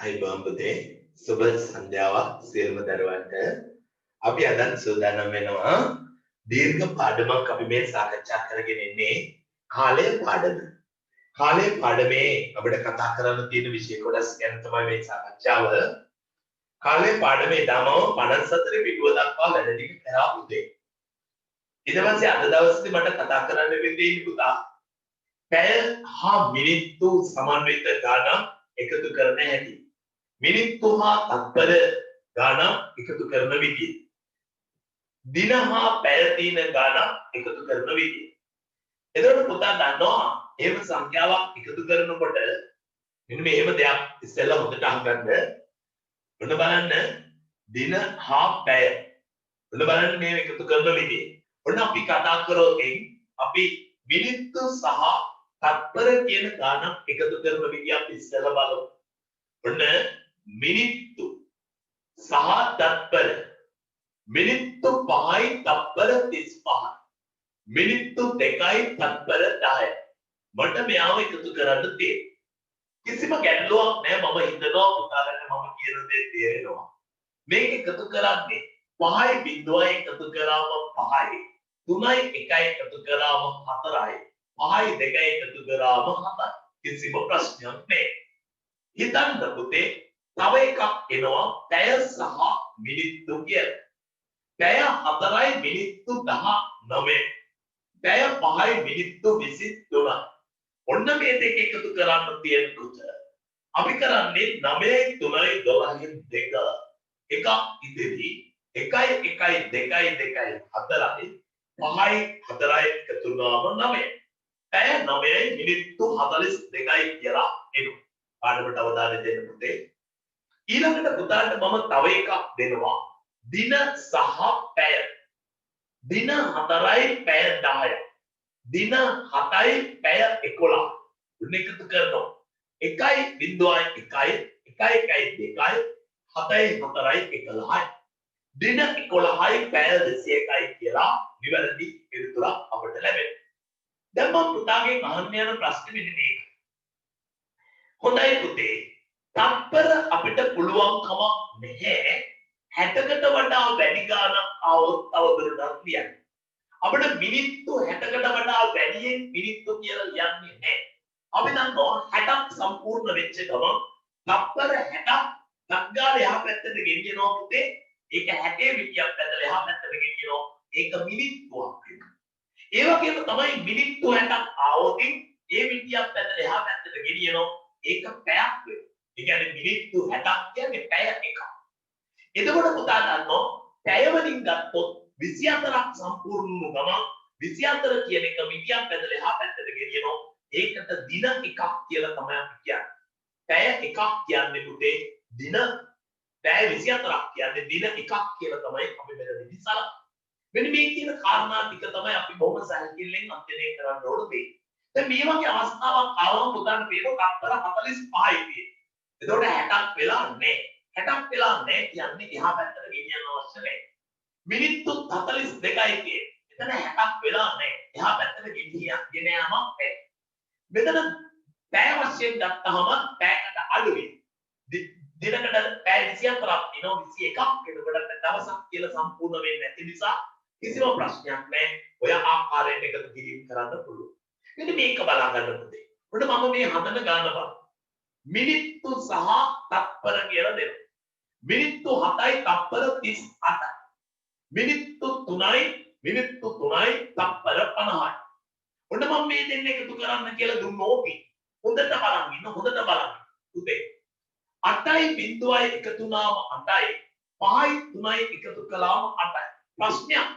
අයිබෝන් පුතේ සුබ සන්ධ්‍යාවක් සියලුම දරුවන්ට අපි අද සූදානම් වෙනවා දීර්ඝ පාඩමක් අපි මේ සාකච්ඡා කරගෙන ඉන්නේ කාලය පාඩම. කාලය පාඩමේ අපිට කතා කරන්න තියෙන විෂය කොටස් ගැන තමයි මේ සාකච්ඡාව. කාලය පාඩමේ දාමව 54 පිටුව දක්වා වැඩ ටික කරා පුතේ. ඊට පස්සේ අද දවසේ මට කතා කරන්න වෙන්නේ පුතා පැය හා මිනිත්තු සමන්විත ගානක් එකතු කරන හැටි. මිනිත්තු හා තත්පර ගානක් එකතු කරන විදිය. දින හා පැය තියෙන ගානක් එකතු කරන විදිය. එතකොට පුතා දන්නවා එහෙම සංඛ්‍යාවක් එකතු කරනකොට මෙන්න මෙහෙම දෙයක් ඉස්සෙල්ලා හොඳට අහගන්න. ඔන්න බලන්න දින හා පැය. ඔන්න බලන්න මේ එකතු කරන විදිය. ඔන්න අපි කතා කරෝකින් අපි මිනිත්තු සහ තත්පර කියන ගානක් එකතු කරන විදිය අපි ඉස්සෙල්ලා බලමු. ඔන්න මිනිත්තු සහ තත්පර මිනිත්තු 5යි තත්පර 35යි මිනිත්තු 2යි තත්පර 10යි මට මෙයාව එකතු කරන්න තියෙනවා. කිසිම ගැටලුවක් නැහැ. මම හිතනවා පුතාලට මම කියන දේ තේරෙනවා. මේක එකතු කරන්නේ 5යි බිඳුවයි එකතු කරාම 5යි 3යි 1යි එකතු කරාම 4යි 5යි 2යි එකතු කරාම 7යි. කිසිම ප්‍රශ්නයක් නැහැ. හිතන්න පුතේ තව එකක් එනවා පැය සහ මිනිත්තු කියලා. පැය 4යි මිනිත්තු 19. පැය 5යි මිනිත්තු 23. ඔන්න මේ දෙක එකතු කරන්න තියෙනකොට අපි කරන්නේ 9යි 3යි 12යි 2. එකක් ඉදිරි 1යි 1යි 2යි 2යි 4යි 5යි 4යි එකතු වුණාම 9. පැය 9යි මිනිත්තු 42යි කියලා එනවා. පාඩමට අවධානය දෙන්න පුතේ. ඊළඟට පුතාට මම තව එකක් දෙනවා. දින සහ පැය. දින 4යි පැය 10යි. දින 7යි පැය 11. දුන්න එකතු කරනවා. 1යි 0.1යි 1යි 2යි 7යි 4යි 11යි. දින 11යි පැය 201යි කියලා නිවැරදි පිළිතුරක් අපට ලැබෙනවා. දැන් මම පුතාගෙන් අහන්න යන ප්‍රශ්නේ මෙන්න මේක. හොඳයි පුතේ. තත්පර අපිට පුළුවන් කමක් නැහැ 60කට වඩා වැඩි ගානක් આવොත් තවදුරටත් ලියන්න. අපිට මිනිත්තු 60කට වඩා වැඩියෙන් මිනිත්තු කියලා ලියන්නේ නැහැ. අපි දන්නවා 60ක් සම්පූර්ණ වෙච්ච ගමන් තත්පර 60ක් ගාන එහා පැත්තට ගෙනියනවා පුතේ. ඒක 60 විදියක් පැත්තට එහා පැත්තට ගෙනියනවා. ඒක මිනිත්තුවක් වෙනවා. ඒ වගේම තමයි මිනිත්තු 60ක් આવොත් ඒ විදියක් පැත්තට එහා පැත්තට ගෙනියනවා. ඒක පැයක් වෙනවා. ඒ කියන්නේ මිනිත්තු 60ක් කියන්නේ පැය එකක්. එතකොට පුතා දන්නවා පැය වලින් ගත්තොත් 24ක් සම්පූර්ණ වුණු ගමන් 24 කියන එක විදියක් පැත්තට එහා පැත්තට ගෙනියනවා. ඒකට දින එකක් කියලා තමයි අපි කියන්නේ. පැය එකක් කියන්නේ පුතේ දින පැය 24ක් කියන්නේ දින එකක් කියලා තමයි අපි මෙතනදී සලකන්නේ. මෙන්න මේ කියන කාරණා ටික තමයි අපි බොහොම සැලකිල්ලෙන් අධ්‍යයනය කරන්න ඕන දේ. දැන් මේ වගේ අවස්ථාවක් ආවම පුතාට පේනවා තත්පර 45යි තියෙන්නේ. එතකොට 60ක් වෙලා නැහැ. 60ක් වෙලා නැහැ කියන්නේ එහා පැත්තට ගෙනියන්න අවශ්‍ය නැහැ. මිනිත්තු 42යි තියෙන්නේ. එතන 60ක් වෙලා නැහැ. එහා පැත්තට ගෙන යාමක් නැහැ. මෙතන පැය වශයෙන් ගත්තහම පැයකට අඩුයි. දිනකට පැය 24ක් වෙනවා 21ක් වෙනකොට දවසක් කියලා සම්පූර්ණ වෙන්නේ නැති නිසා කිසිම ප්‍රශ්නයක් නැහැ. ඔය ආකාරයට එකතු කිරීම කරන්න පුළුවන්. මෙන්න මේක බලා ගන්න පුතේ. උඩ මම මේ හදන ගාන බලන්න. මිනිත්තු සහ තත්පර කියලා දෙනවා. මිනිත්තු 7යි තත්පර 38යි. මිනිත්තු 3යි තත්පර 50යි. ඔන්න මම මේ දෙන්න එකතු කරන්න කියලා දුන්නොත් හොඳට බලන් ඉන්න හොඳට බලන්න. පුතේ 8යි බිඳුවයි එකතු වුණාම 8යි 5යි 3යි එකතු කළාම 8යි. ප්‍රශ්නයක්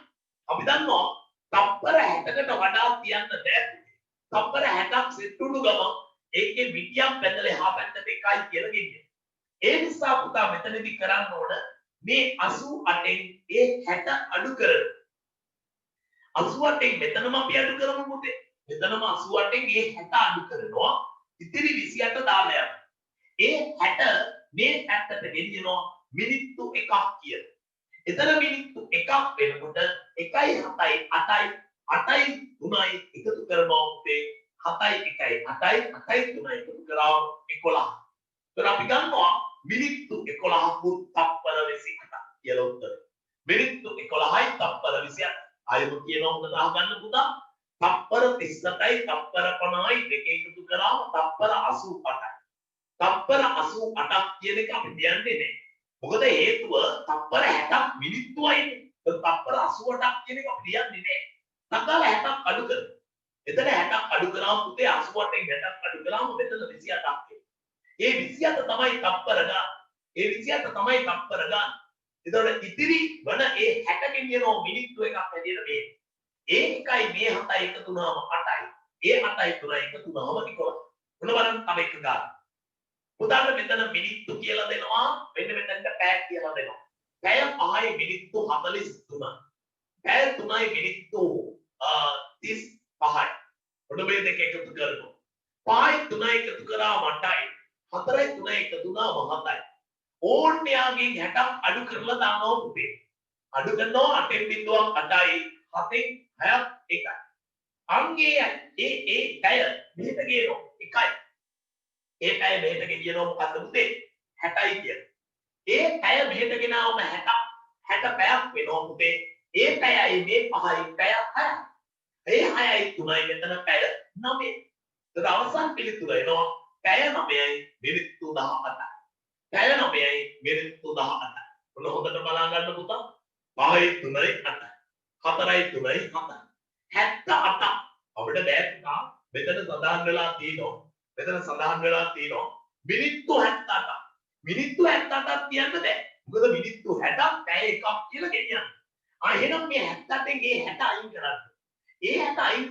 අපි දන්නවා තත්පර 60කට වඩා තියන්න බෑ. තත්පර 60ක් සෙට් වුණු ගමන් ඒකේ විදියක් පැත්තට එහා පැත්තට එකයි කියලා ගෙන්නේ. ඒ නිසා පුතා මෙතනදී කරන්න ඕන මේ 88න් ඒ 60 අඩු කරන්න. 88න් මෙතනම අපි අඩු කරමු පුතේ. මෙතනම 88න් ඒ 60 අඩු කරනවා. ඉතිරි 28 දාලා යන්න. ඒ 60 මේ පැත්තට ගෙනියනවා මිනිත්තු 1ක් කියලා. එතන මිනිත්තු 1ක් වෙනකොට 1යි 7යි 8යි 8යි 3යි එකතු කරනවා පුතේ 7යි 1යි 8යි 8යි 3යි එකතු කරාම 11. ඒතර අපි ගන්නවා මිනිත්තු 11කුත් තප්පර 28ක් කියලා උත්තර. මිනිත්තු 11යි තප්පර 28. ආයෙත් කියනවා මොකද අහගන්න පුතා? තප්පර 38යි තප්පර 50යි දෙක එකතු කරාම තප්පර 88යි. තප්පර 88ක් කියන එක අපි කියන්නේ නැහැ. මොකද හේතුව තප්පර 60ක් මිනිත්තුයිනේ. තප්පර 88ක් කියන එක අපි කියන්නේ නැහැ. තකල 60ක් අඩු කරමු. එතන 60ක් අඩු කරාම පුතේ 88න් 60ක් අඩු කරාම මෙතන 28ක් එනවා. ඒ 28 තමයි තප්පර ගන්න. ඒ 28 තමයි තප්පර ගන්න. එතකොට ඉතිරි වන ඒ 60 ගෙනියනවා මිනිත්තු එකක් හැටියට මේ. ඒ එකයි මේ 7යි එකතු වුණාම 8යි. ඒ 8යි 3යි එකතු වුණාම 11. මොන බලන්න තව එක ගන්න. පුතාට මෙතන මිනිත්තු කියලා දෙනවා. මෙන්න මෙතනට පැය කියලා දෙනවා. පැය 5යි මිනිත්තු 43. පැය 3යි මිනිත්තු 35යි. ඔන්න මේ දෙක එකතු කරනවා. 5යි 3යි එකතු කරාම 8යි. 4යි 3යි එකතු වුණාම 7යි. ඕන්යාගෙන් 60ක් අඩු කරලා දානවා පුතේ. අඩු කරනවා 8න් බිඳුවක් 8යි 7න් 6ක් 1යි. අංගේ ඒ පැය මෙහෙට ගේනවා 1යි. ඒ පැය මෙහෙට ගෙනියනවා මොකද්ද පුතේ? 60යි කියන. ඒ පැය මෙහෙට ගෙනාවම 60 පැයක් වෙනවා පුතේ. ඒ පැයයි මේ 5යි පැය 6යි. ඒ 6යි 3යි මෙතන පැය 9යි. ඒක අවසන් පිළිතුර එනවා පැය 9යි මිනිත්තු 18යි. පැය 9යි මිනිත්තු 18යි. ඔන්න හොඳට බලා ගන්න පුතා. 5යි 3යි 8යි. 4යි 3යි 7යි. 78ක් අපිට බෑ පුතා. මෙතන සඳහන් වෙලා තියෙනවා. මිනිත්තු 78ක්. මිනිත්තු 78ක් කියන්න බෑ. මොකද මිනිත්තු 60ක් පැය එකක් කියලා ගෙනියන්නේ. එහෙනම් මේ 78න් ඒ 60 අයින් කරන්න. ඒ 60 අයින්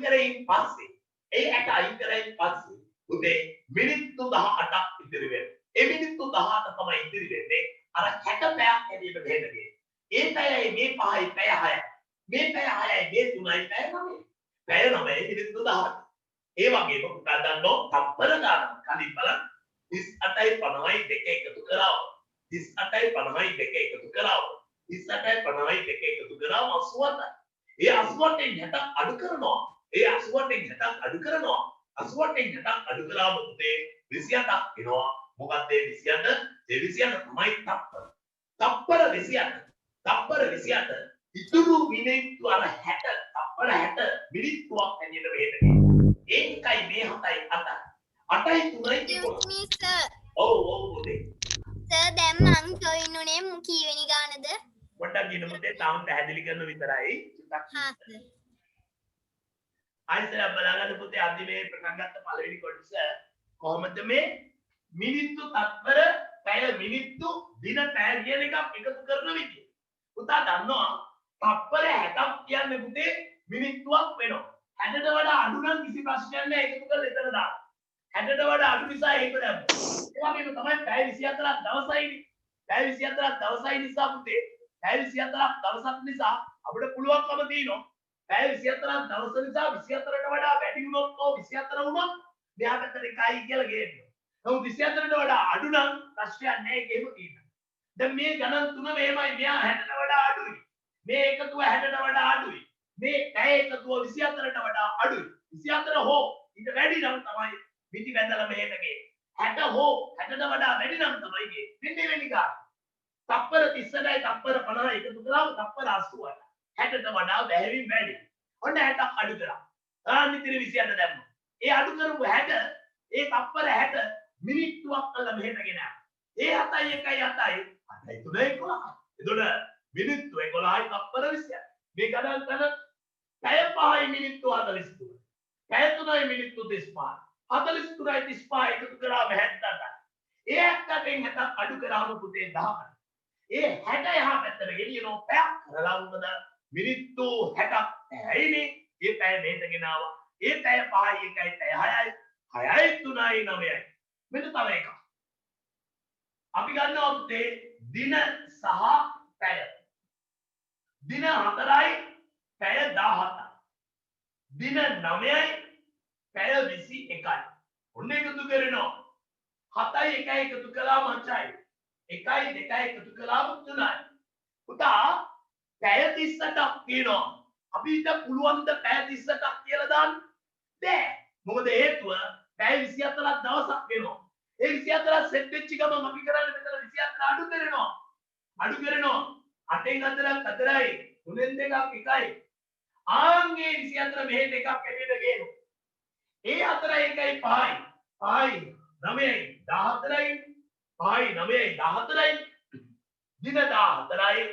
කරේන් පස්සේ පුතේ මිනිත්තු 18ක් ඉතිරි වෙනවා. ඒ මිනිත්තු 18 තමයි ඉතිරි වෙන්නේ. අර 60 පැයක් හැදීම දෙන්නගේ. ඒ පැයයි මේ 5යි පැය 6යි. මේ පැය 6යි මේ 3යි පැය 9යි. පැය 9යි මිනිත්තු 18. ඒ වගේම පුතා දන්නෝ තප්පර ගන්න. කලින් බලන්න 38යි 50යි දෙක එකතු කරාම 38යි 50යි දෙක එකතු කරාම 38යි 50යි දෙක එකතු කරාම 88යි. ඒ 88න් 60ක් අඩු කරනවා. 88න් 60ක් අඩු කරාම පුතේ 28ක් එනවා. මොකක්ද ඒ 28? ඒ 28 තමයි තප්පර. තප්පර 28. ඉතුරු මිනිත්තු අර 60 තප්පර 60 මිනිත්තුවක් හැටියට වෙහෙට ගියා. ඒකයි මේ 7යි 8යි. 8යි 3යි 11. ඔව් පුතේ. සර් දැන් මං ජොයින් උනේ කීවෙනි ගානද? පොඩ්ඩක් ඉන්න පුතේ තාම පැහැදිලි කරන විතරයි. හා සර්. ආයෙත් බලන්න පුතේ අද මේ පටන් ගත්ත පළවෙනි කොටස කොහොමද මේ මිනිත්තු තත්පර පැය මිනිත්තු දින පැය කියන එක එකතු කරන විදිය. පුතා දන්නවා තත්පර 60ක් කියන්නේ පුතේ මිනිත්තුවක් වෙනවා. 60ට වඩා අඩු නම් කිසි ප්‍රශ්නයක් නැහැ එකතු කරලා එතන දාන්න. 60ට වඩා අඩු නිසා ඒක දැම්මා. ඒ වගේම තමයි පැය 24ක් දවසයිනේ. පැය 24ක් දවසයි නිසා පුතේ පැය 24ක් දවසක් නිසා අපිට පුළුවන්කම තියෙනවා පැය 24ක් දවස නිසා 24ට වඩා වැඩි වුණොත් 24 වුණොත් මෙහා පැත්තට 1යි කියලා ගේනවා. නමුත් 24ට වඩා අඩු නම් ප්‍රශ්නයක් නැහැ ඒකෙම තියෙනවා. දැන් මේ ගණන් තුන මෙහෙමයි මෙහා 60ට වඩා අඩුයි. මේ එකතුව 60ට වඩා අඩුයි. මේ පැය එකතුව 24ට වඩා අඩුයි. 24 හෝ ඊට වැඩි නම් තමයි පිටි වැදලා මෙහෙට ගේන්නේ. 60 හෝ 60ට වඩා වැඩි නම් තමයි ගේන්නේ. දෙන්නේ වෙලි ගන්න. තප්පර 30යි තප්පර 50යි එකතු කරාම තප්පර 80යි. 60ට වඩා බැහැවින් වැඩි. ඔන්න 60ක් අඩු කරා. ආනිතිරි 28 දැම්මා. ඒ අඩු කරපු 60 ඒ තප්පර 60 මිනිත්තුවක් කරලා මෙහෙට ගෙනා. ඒ 7යි 1යි 8යි 8යි 3යි 11යි. එතකොට මිනිත්තු 11යි තප්පර 20යි. මේ ගණන් කරන පැය 5යි මිනිත්තු 43. පැය 3යි මිනිත්තු 35. 43යි 35 එකතු කරාම 78යි. ඒ 78න් 60ක් අඩු කරාම පුතේ 10යි. ඒ 60 යහා පැත්තට ගෙනියනවා පැයක් කරලා උනද මිනිත්තු 60ක් ඇයිනේ ඒ පැය මෙහෙට ගෙනාවා ඒ පැය 5යි 1යි පැය 6යි 6යි 3යි 9යි මෙන්න තව එකක් අපි ගන්නවා පුතේ දින සහ පැය දින 4යි පැය 17යි දින 9යි පැය 21යි ඔන්න එකතු කරනවා 7යි 1යි එකතු කළාම 8යි 1යි 2යි එකතු කළාම 3යි. පුතා පැය 38ක් තියෙනවා. අපිට පුළුවන් ද පැය 38ක් කියලා දාන්න? බෑ. මොකද හේතුව පැය 24ක් දවසක් වෙනවා. ඒ 24ක් සෙට් වෙච්ච ගමන් අපි කරන්නේ මෙතන අඩු කරනවා. අඩු කරනවා. 8න් 4ක් 4යි. 3න් 2ක් 1යි. ආන්ගේ 24 මෙහෙට එකක් ඇවිල්ලා ගේනවා. ඒ 4යි 1යි 5යි. 5යි 9යි 14යි. 5යි 9යි 14යි. දින 14යි.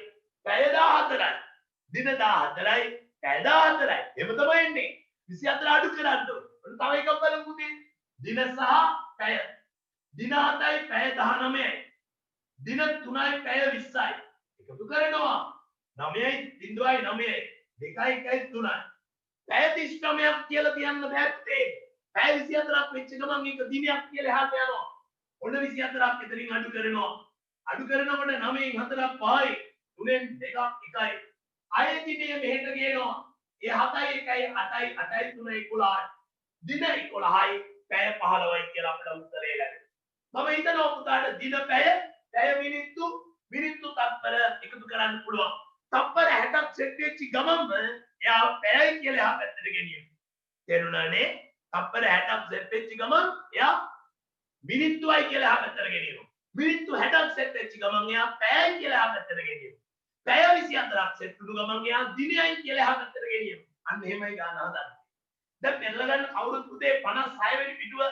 පැය 14යි. දින 14යි. පැය 14යි. එහෙම තමයි එන්නේ. 24 අඩු කරන්න ඕන. තව එකක් බලමු පුතේ. දින සහ පැය. දින 7යි පැය 19යි. දින 3යි පැය 20යි. එකතු කරනවා. 9යි 0යි 9යි. 2යි 1යි 3යි. පැය 39ක් කියලා තියන්න බෑ පුතේ. පැය 24ක් වෙච්ච ගමන් ඒක දිනයක් කියලා එහාට යනවා. ඔන්න 24ක් එතනින් අඩු කරනවා. අඩු කරනකොට 9න් 4ක් 5යි. 3න් 2ක් 1යි. ආයෙ දිනේ මෙහෙට ගේනවා. ඒ 7යි 1යි 8යි 8යි 3යි 11යි. දින 11යි පැය 15යි කියලා අපිට උත්තරේ ලැබෙනවා. මම හිතනවා පුතාට දින පැය මිනිත්තු තත්පර එකතු කරන්න පුළුවන්. තත්පර 60ක් සෙට් වෙච්ච ගමන්ම එයා පැයයි කියලා එහා පැත්තට ගෙනියනවා. තේරුණානේ? තත්පර 60ක් සෙට් වෙච්ච ගමන් එයා මිනිත්තුයි කියලා එහා පැත්තට ගෙනියනවා. මිනිත්තු 60ක් සෙට් වෙච්ච ගමන් එයා පැයයි කියලා එහා පැත්තට ගෙනියනවා. පැය 24ක් සෙට් වුණු ගමන් එයා දිනයයි කියලා එහා පැත්තට ගෙනියනවා. අන්න එහෙමයි ගාන හදන්නේ. දැන් පෙරලා ගන්න කවුරුත් පුතේ 56 වෙනි පිටුව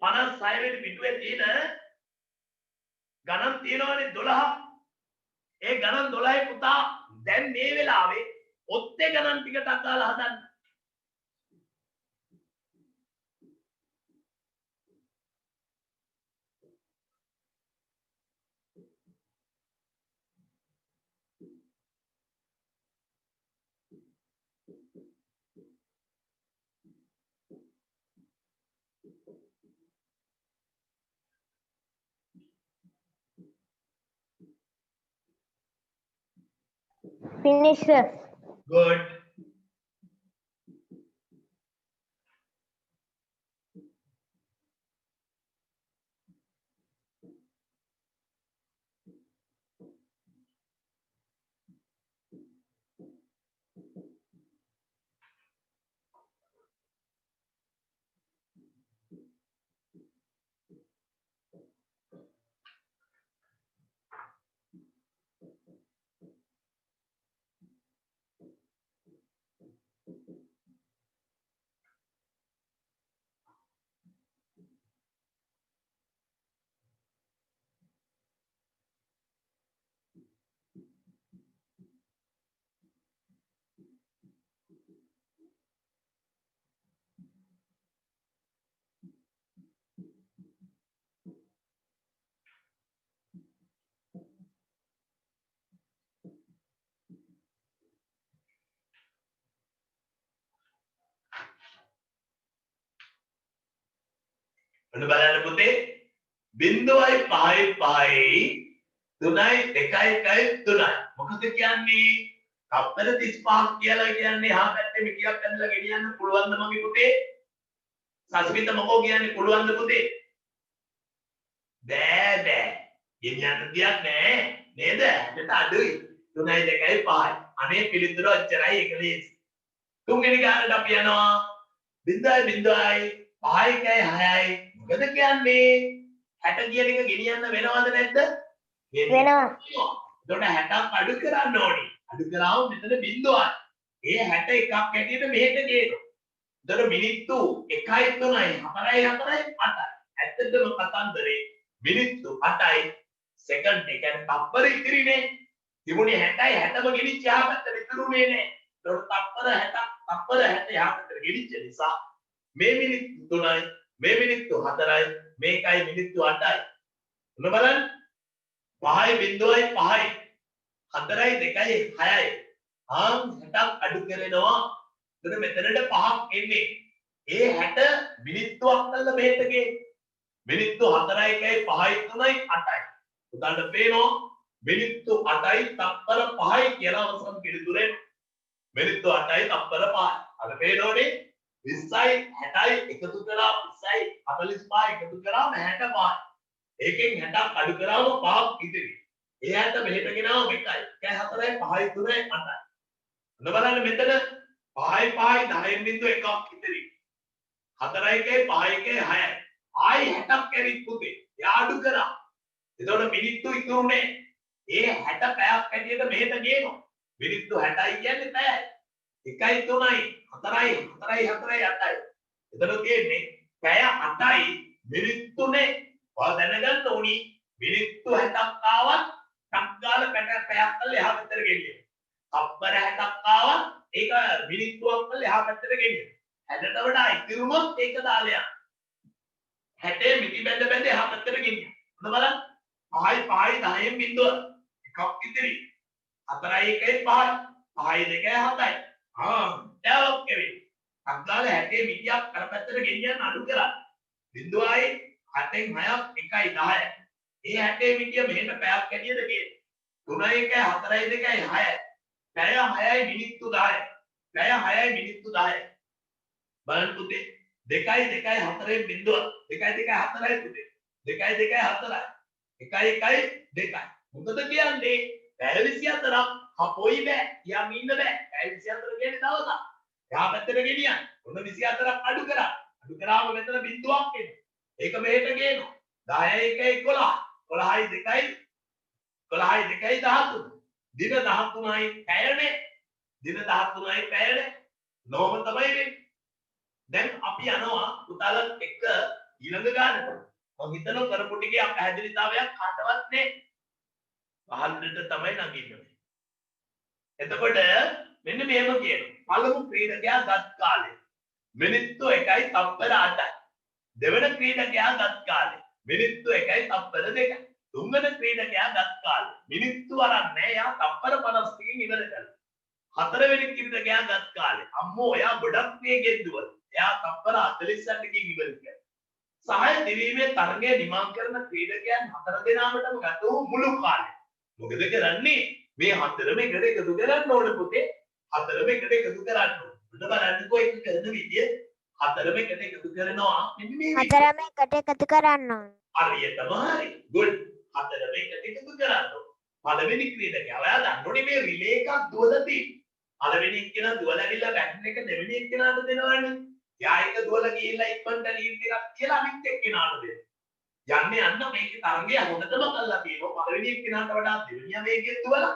56 වෙනි පිටුවේ තියෙන ගණන් තියෙනවානේ 12. ඒ ගණන් 12 පුතා දැන් මේ වෙලාවේ ඔත්තේ ගණන් ටිකට අදාලා හදන්න. Finish, sir. Good. ඔන්න බලන්න පුතේ 0.5යි 5යි 3යි 2යි 1යි 3යි මොකද කියන්නේ තත්පර 35ක් කියලා කියන්නේ එහා පැත්තේ මිටියක් ඇදලා ගෙනියන්න පුළුවන් ද මගේ පුතේ සස්මිත මොකෝ කියන්නේ පුළුවන් ද පුතේ බෑ ගෙනියන්න දෙයක් නෑ නේද ඒකට අඩුයි 3යි 2යි 5යි අනේ පිළිතුර ඔච්චරයි ඒක ලේසි තුන්වෙනි ගානට අපි යනවා 0.5යි 5යි 6යි මොකද කියන්නේ 60 කියන එක ගෙනියන්න වෙනවද නැද්ද? වෙනවා. එතකොට 60ක් අඩු කරන්න ඕනි. අඩු කරාම මෙතන බිඳුවයි. ඒ 60 එකක් ඇටියට මෙහෙට ගේනවා. එතකොට මිනිත්තු 1යි 3යි 4යි 4යි 8යි. ඇත්තටම කතන්දරේ මිනිත්තු 8යි සෙකන්ඩ් එක කියන්නේ තප්පර ඉතිරිනේ. තිබුණේ 60යි 60ම ගෙනිච්ච යහපැත්තට ඉතුරුනේ නේ. එතකොට තප්පර 60ක් තප්පර 60 යහපැත්තට ගෙනිච්ච නිසා මේ මිනිත්තු 3යි මේ මිනිත්තු 4යි මේකයි මිනිත්තු 8යි මොන බලන්න 5යි 0යි 5යි 4යි 2යි 6යි ආම් 60ක් අඩු කරනවා එතන මෙතනට 5ක් එන්නේ ඒ 60 මිනිත්තුවක් අල්ල මෙහෙටගේ මිනිත්තු 4යි 1යි 5යි 3යි 8යි උදාහරණ පේනවා මිනිත්තු 8යි තප්පර 5යි කියලා අවසන් පිළිතුරේ මිනිත්තු 8යි තප්පර 5යි අර පේනෝනේ 20යි 60යි එකතු කරා 20යි 45 එකතු කරාම 65යි. ඒකෙන් 60ක් අඩු කරාම 5ක් ඉතිරි. ඒ 60 මෙහෙට ගෙනාවම එකයි. 1 4යි 5යි 3යි 8යි. ඔන්න බලන්න මෙතන 5යි 5යි 10න් බිඳු එකක් ඉතිරි. 4යි 1යි 5යි 1යි 6යි. ආයි 60ක් කැරිත් පුතේ. එයා අඩු කරා. එතකොට මිනිත්තු ඉතුරුනේ. ඒ 60 පැයක් හැටියට මෙහෙට ගේනවා. මිනිත්තු 60යි කියන්නේ පැයයි. 1යි 3යි 4යි 4යි 4යි 8යි. එතකොට තියෙන්නේ පැය 8යි මිනිත්තුනේ. ඔයා දැනගන්න ඕනි මිනිත්තු 60ක් ආවත් ටක් ගාලා පැයක් කරලා එහා පැත්තට ගෙනියන. තප්පර 60ක් ආවත් ඒක මිනිත්තුවක් කරලා එහා පැත්තට ගෙනියන. 60ට වඩා ඉතිරුනොත් ඒක දාලා යන්න. 60 මිටි බැඳ බැඳ එහා පැත්තට ගෙනියන. මොන බලන්න 5යි 5යි 10න් බිඳුව එකක් ඉතිරි 4යි 1යි 5යි 5යි 2යි 7යි දැන් ඔක්කොම අග්ගාල 60 මිටියක් අර පැත්තට ගෙනියන්න අඩු කරා බිඳුවයි 7න් 6ක් 1යි 10යි ඒ 60 මිටිය මෙහෙට පැයක් ඇදියද කියන්නේ 3යි 1යි 4යි 2යි 6යි පැය 6යි මිනිත්තු 10යි පැය 6යි මිනිත්තු 10යි බලන්න පුතේ 2යි 2යි 4න් බිඳුව 2යි 2යි 4යි පුතේ 2යි 2යි 4යි 1යි 1යි 2යි මොකද කියන්නේ පැය 24ක් හපොයි බෑ යම් ඉන්න බෑ පැය 24 කියන්නේ දවසක් එහා පැත්තට ගෙනියන්න ඔන්න 24ක් අඩු කරාම මෙතන බිඳුවක් එනවා ඒක මෙහෙට ගේනවා 10යි 1යි 11 11යි 2යි 13 දින 13යි පැයනේ දින 13යි පැයනේ නොම තමයි වෙන්නේ දැන් අපි යනවා පුතාලත් එක්ක ඊළඟ ගානට මම හිතනවා කරපු ටිකේ අපහැදිලිතාවයක් කාටවත් නේ පහළට තමයි නගින්නේ එතකොට මෙන්න මෙහෙම කියනවා පළමු ක්‍රීඩකයා ගත් කාලය මිනිත්තු 1යි තප්පර 8යි දෙවන ක්‍රීඩකයා ගත් කාලය මිනිත්තු 1යි තප්පර 2යි තුන්වන ක්‍රීඩකයා ගත් කාලය මිනිත්තු අරන්නේ යා තප්පර 50කින් ඉවර කළා හතරවෙනි ක්‍රීඩකයා ගත් කාලය අම්මෝ එයා ගොඩක් වේගෙන් දුවන එයා තප්පර 48කින් ඉවර කළා සහය දිවීමේ තරගය නිමා කරන ක්‍රීඩකයන් හතර දෙනාටම ගත වූ මුළු කාලය මොකද කරන්නේ මේ හතරම එකට එකතු කරන්න ඕන පුතේ හතරම එකට එකතු කරන්න ඕන ඔන්න බලන්නකෝ එක කරන විදිය හතරම එකට එකතු කරනවා මෙන්න මේ හතරම එකට එකතු කරන්න ඕන. හරියටම හරි good හතරම එකට එකතු කරන්න ඕන පළවෙනි ක්‍රීඩකයා ඔයා දන්නෝනේ මේ රිලේ එකක් දුවලා තියෙන්නේ පළවෙනි එක්කෙනා දුවලා ගිහලා බැටන් එක දෙවෙනි එක්කෙනාට දෙනවනේ යා එක දුවලා ගිහලා ඉක්මනට ලීඩ් එකක් කියලා අනිත් එක්කෙනාට දෙනවා යන්න මේකේ තරගය හොඳටම කරලා තියෙනවා පළවෙනි එක්කෙනාට වඩා දෙවෙනියා වේගෙන් දුවලා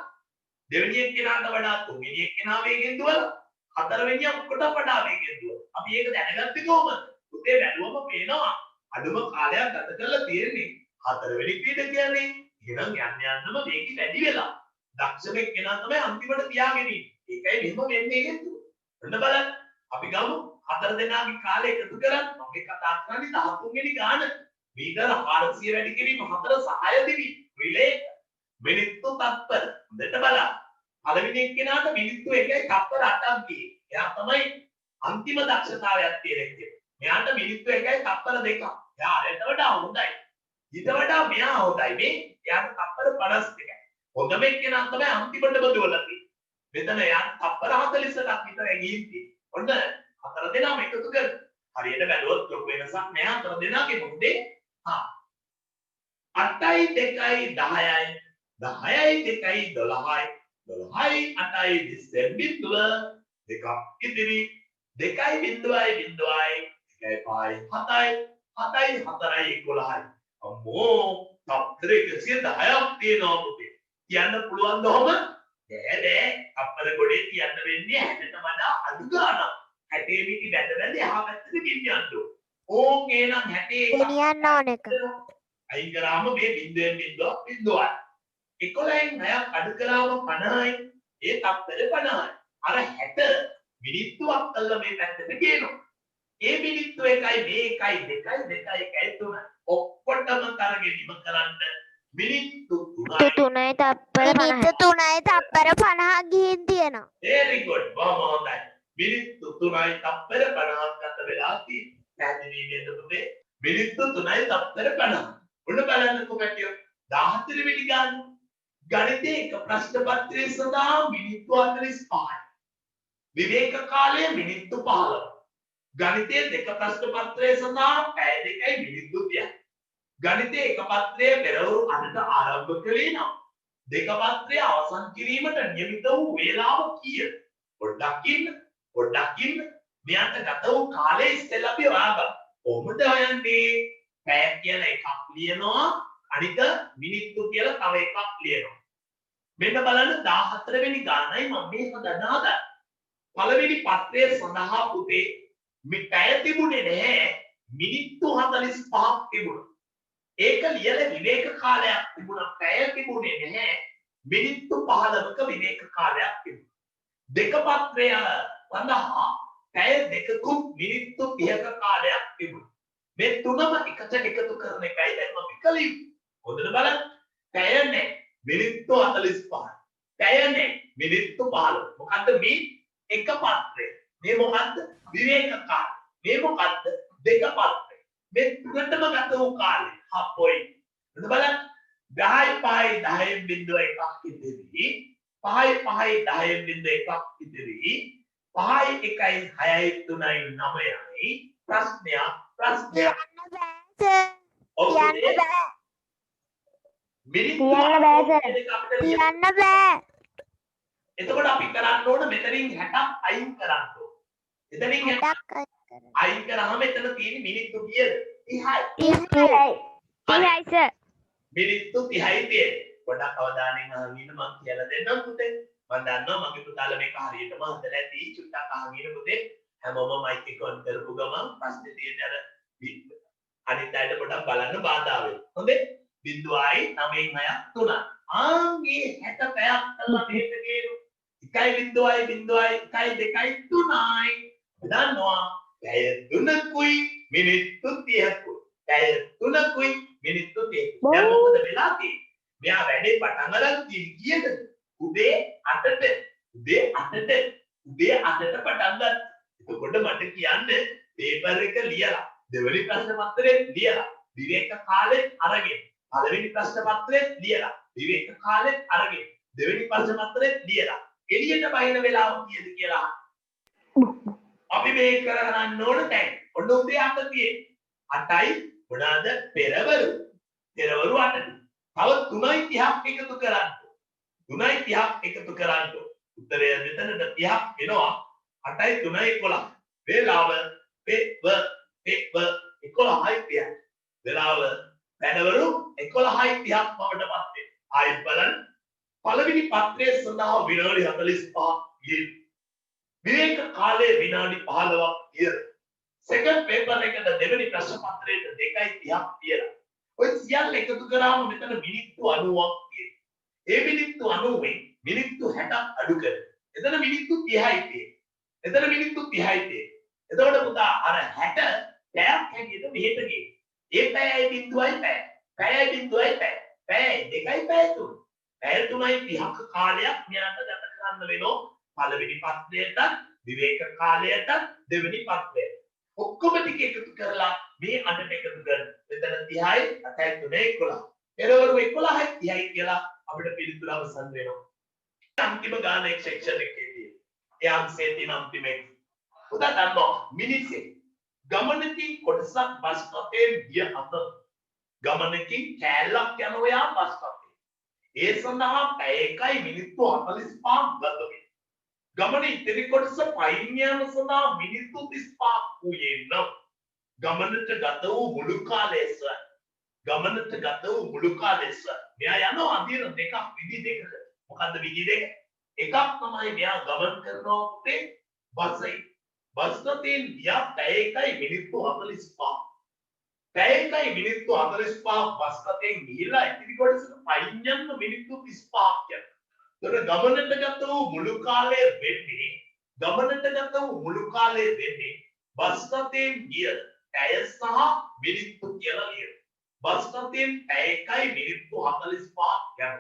දෙවෙනි එක්කෙනාට වඩා තුන්වෙනි එක්කෙනා වේගෙන් දුවලා හතරවෙනියා කොට වඩා වේගෙන් දුවලා අපි ඒක දැනගත්තේ කොහොමද පුතේ බැලුවම පේනවා අඩුම කාලයක් ගත කරලා තියෙන්නේ හතරවෙනි ක්‍රීඩකයානේ එහෙනම් යන්නම මේක වැඩි වෙලා දක්ෂම එක්කෙනා තමයි අන්තිමට තියාගෙන ඉන්නේ ඒකයි මෙහෙම වෙන්නේ හේතුව ඔන්න බලන්න අපි ගමු හතර දෙනාගේ කාලය එකතු කරන් මම කතා කරන්නේ 13 වෙනි ගාන මීටර 400 වැඩි කිරීම 4 සහාය දෙවි රිලේ මිනිත්තු තත්පර දෙට බලන්න පළවෙනි එක්කෙනාට මිනිත්තු 1යි තත්පර 8ක් ගියේ එයා තමයි අන්තිම දක්ෂතාවයක් තියෙන එක්කෙනා මෙයාට මිනිත්තු 1යි තත්පර 2ක් එයා අරට වඩා හොඳයි ඊට වඩා මෙයා හොඳයි මේ එයාට තත්පර 52යි හොඳම එක්කෙනා තමයි අන්තිමටම දුවලා තියෙන්නේ මෙතන එයාට තත්පර 42ක් විතර ගිහින් තියෙන්නේ ඔන්න හතර දෙනාම එකතු කරමු හරියට බැලුවොත් ලොකු වෙනසක් නෑ හතර දෙනාගේ මොකද 8යි 2යි 10යි 10යි 2යි 12යි 12යි 8යි 20 බිඳුව දෙකක් ඉතිරි 2යි බිඳුවයි 1යි 5යි 7යි 7යි 4යි 11යි අම්මෝ තප්පර 110ක් තියෙනවා පුතේ කියන්න පුළුවන් දොම නෑ අපර ගොඩේ කියන්න වෙන්නේ 60ට වඩා අඩු ගානක් 60 මිටි බැඳ බැඳ එහා පැත්තට ගෙනියන්න ඕක එනම් 60 ගෙනියන්න ඕන එක. අයින් කරාම මේ බිඳුවෙන් බිඳුවයි 11න් 6ක් අඩු කරාම 50යි ඒ තත්පර 50යි අර 60 මිනිත්තුවක් කළා මේ පැත්තට ගේනවා ඒ මිනිත්තු 1යි මේ 1යි 2යි 2යි 1යි 3යි ඔක්කොටම තරගෙනිම කරන්න මිනිත්තු 3යි තප්පර 50යි. මිනිත්තු 3යි තප්පර 50ක් ගිහින් තියෙනවා. very good බොහොම හොඳයි මිනිත්තු 3යි තප්පර 50ක් ගත වෙලා තියෙනවා පැහැදිලි නේද පුතේ මිනිත්තු 3යි තප්පර 50 ඔන්න බලන්නකෝ කටියෝ 14 වෙනි ගාන ගණිතයේ එක ප්‍රශ්න පත්‍රයේ සඳහා මිනිත්තු 45යි විවේක කාලය මිනිත්තු 15 ගණිතයේ දෙක ප්‍රශ්න පත්‍රයේ සඳහා පැය 2යි මිනිත්තු 30යි ගණිතයේ එක පත්‍රයේ පෙරවරු 8ට ආරම්භ කළේ නම් දෙක පත්‍රය අවසන් කිරීමට නියමිත වූ වේලාව කීයද පොඩ්ඩක් ඉන්න මෙයාට ගත වූ කාලය ඉස්සෙල්ලා අපි හොයාගමු කොහොමද හොයන්නේ පැය කියලා එකක් ලියනවා අනික මිනිත්තු කියලා තව එකක් ලියනවා. මෙන්න බලන්න 14 වෙනි ගානයි මම මේ හදනවා. පළවෙනි පත්‍රයේ සඳහා පුතේ මේ පැය තිබුණේ නැහැ මිනිත්තු 45ක් තිබුණා. ඒක ලියලා විවේක කාලයක් තිබුණා. පැය තිබුණේ නැහැ මිනිත්තු 15ක විවේක කාලයක් තිබුණා. දෙක පත්‍රය සඳහා පැය දෙකකුත් මිනිත්තු 30ක කාලයක් තිබුණා. මේ තුනම එකට එකතු කරන එකයි දැන් අපි කලින්. හොඳට බලන්න. පැය නැහැ මිනිත්තු 45. පැය නැහැ මිනිත්තු 15. මොකද්ද මේ එක පත්‍රය? මේ මොකද්ද? විවේක කාලය. මේ මොකද්ද? දෙක පත්‍රය. මේ තුනටම ගත වූ කාලය. හපොයි. හොඳ බලන්න. 10යි 5යි 10න් බිඳුව එකක් ඉදිරි. 5යි 5යි 10න් බිඳුව එකක් ඉදිරි. 5යි 1යි 6යි 3යි 9යි ප්‍රශ්නයක්. කියන්න බෑ. එතකොට අපි කරන්න ඕන මෙතනින් 60ක් අයින් කරන්න ඕන. එතනින් 60ක් අයින් කරාම එතන තියෙන මිනිත්තු කීයද? 30යි. 30යි සර්. මිනිත්තු 30යි තියෙන්නේ. පොඩක් අවධානයෙන් අහගෙන ඉන්න මම කියලා දෙන්නම් පුතේ. මම දන්නවා මගේ පුතාලා මේක හරියටම හදලා ඇති. චුට්ටක් අහගෙන පුතේ. හැමෝම මයික් එක ඔන් කරපු ගමන් ප්‍රශ්නේ තියෙන අර අනිත් අයට පොඩක් බලන්න බාධා වෙනවා. හොඳේ? 0යි 9යි 6ක් 3ක්. ආන්ගේ 60 පැයක් කරලා මෙහෙට ගේමු. 1යි 0යි 0යි 1යි 2යි 3යි. දන්නවා? පැය 3කුයි මිනිත්තු 30කුයි. පැය 3කුයි මිනිත්තු 30කුයි. දැන් මොකද වෙලා තියෙන්නේ? මෙයා වැඩේ පටන් ගන්න කීයද? උදේ 8ට. උදේ 8ට. උදේ 8ට පටන් ගත්තා. එතකොට මට කියන්න පේපර් එක ලියලා දෙවෙනි ප්‍රශ්න පත්‍රේ ලියලා විවේක කාලෙත් අරගෙන පළවෙනි ප්‍රශ්න පත්‍රේ ලියලා විවේක කාලෙත් අරගෙන දෙවෙනි ප්‍රශ්න පත්‍රේ ලියලා එළියට බහින වෙලාව කීයද කියලා අපි මේ කරගන්න ඕන දැන් ඔන්න උදේ 8 තියෙන්නේ 8යි මොනවාද පෙරවරු 8ට තව 3යි 30ක් එකතු කරන්න 3යි 30ක් එකතු කරන්න උත්තරය මෙතනට 30ක් එනවා 8යි 3යි 11 වේලාව පෙව 11යි 30යි වේලාව පැනවරු 11යි 30ක් බවට පත් වෙනවා ආයෙත් බලන්න පළවෙනි පත්‍රයේ සඳහා විනාඩි 45ක් ගියේ විවේක කාලයේ විනාඩි 15ක් ගිය සෙකන්ඩ් පේපර් එකට දෙවෙනි ප්‍රශ්න පත්‍රයට 2:30ක් තියලා ඔය සියල්ල එකතු කරාම මෙතන මිනිත්තු 90ක් තියෙනවා ඒ මිනිත්තු 90ෙන් මිනිත්තු 60ක් අඩු කරලා එතන මිනිත්තු 30යි තියෙන්නේ එතන මිනිත්තු 30යි තියෙන්නේ එතකොට පුතා අර 60 පැයක් හැටියට මෙහෙට ගියේ. ඒ පැයයි බිඳුවයි පැය. පැයයි බිඳුවයි පැය. පැයයි දෙකයි පැය තුන. පැය 3යි 30ක කාලයක් මෙයාට ගත කරන්න වෙනවා. පළවෙනි පත්‍රයට විවේක කාලයට දෙවෙනි පත්‍රයට. ඔක්කොම ටික එකතු කරලා මේ අඩට එකතු කරන. මෙතන 30යි 8යි 3යි 11. පෙරවරු 11යි 30යි කියලා අපිට පිළිතුර අවසන් වෙනවා. අන්තිම ගාන එක් සෙක්ෂන් එකේදී. ඒ අංශයේ තියෙන අන්තිම එක. පුතා දන්නවා මිනිස්සේ ගමනකින් කොටසක් බස් රථයෙන් ගිය අතර ගමනකින් කෑල්ලක් යනවා යා බස් රථයෙන්. ඒ සඳහා පැය 1යි මිනිත්තු 45ක් ගත වේ. ගමනේ ඉතිරි කොටස පයින් යාම සඳහා මිනිත්තු 35ක් වූයේ නම් ගමනට ගත වූ මුළු කාලය මෙයා යනවා අදින දෙකක් විදි දෙකක. මොකද්ද විදි දෙක? එකක් තමයි මෙයා ගමන් කරනවා පුතේ බස්සේ බස් රථයෙන් ගියා පැය 1යි මිනිත්තු 45ක්. පැය 1යි මිනිත්තු 45ක් බස් රථයෙන් ගිහිලා ඉතිරි කොටසට පයින් යන්න මිනිත්තු 35ක් යනවා. ඒතර ගමනට ගත වූ මුළු කාලය වෙන්නේ බස් රථයෙන් ගිය පැය සහ මිනිත්තු කියලා ලියනවා. බස් රථයෙන් පැය 1යි මිනිත්තු 45ක් යනවා.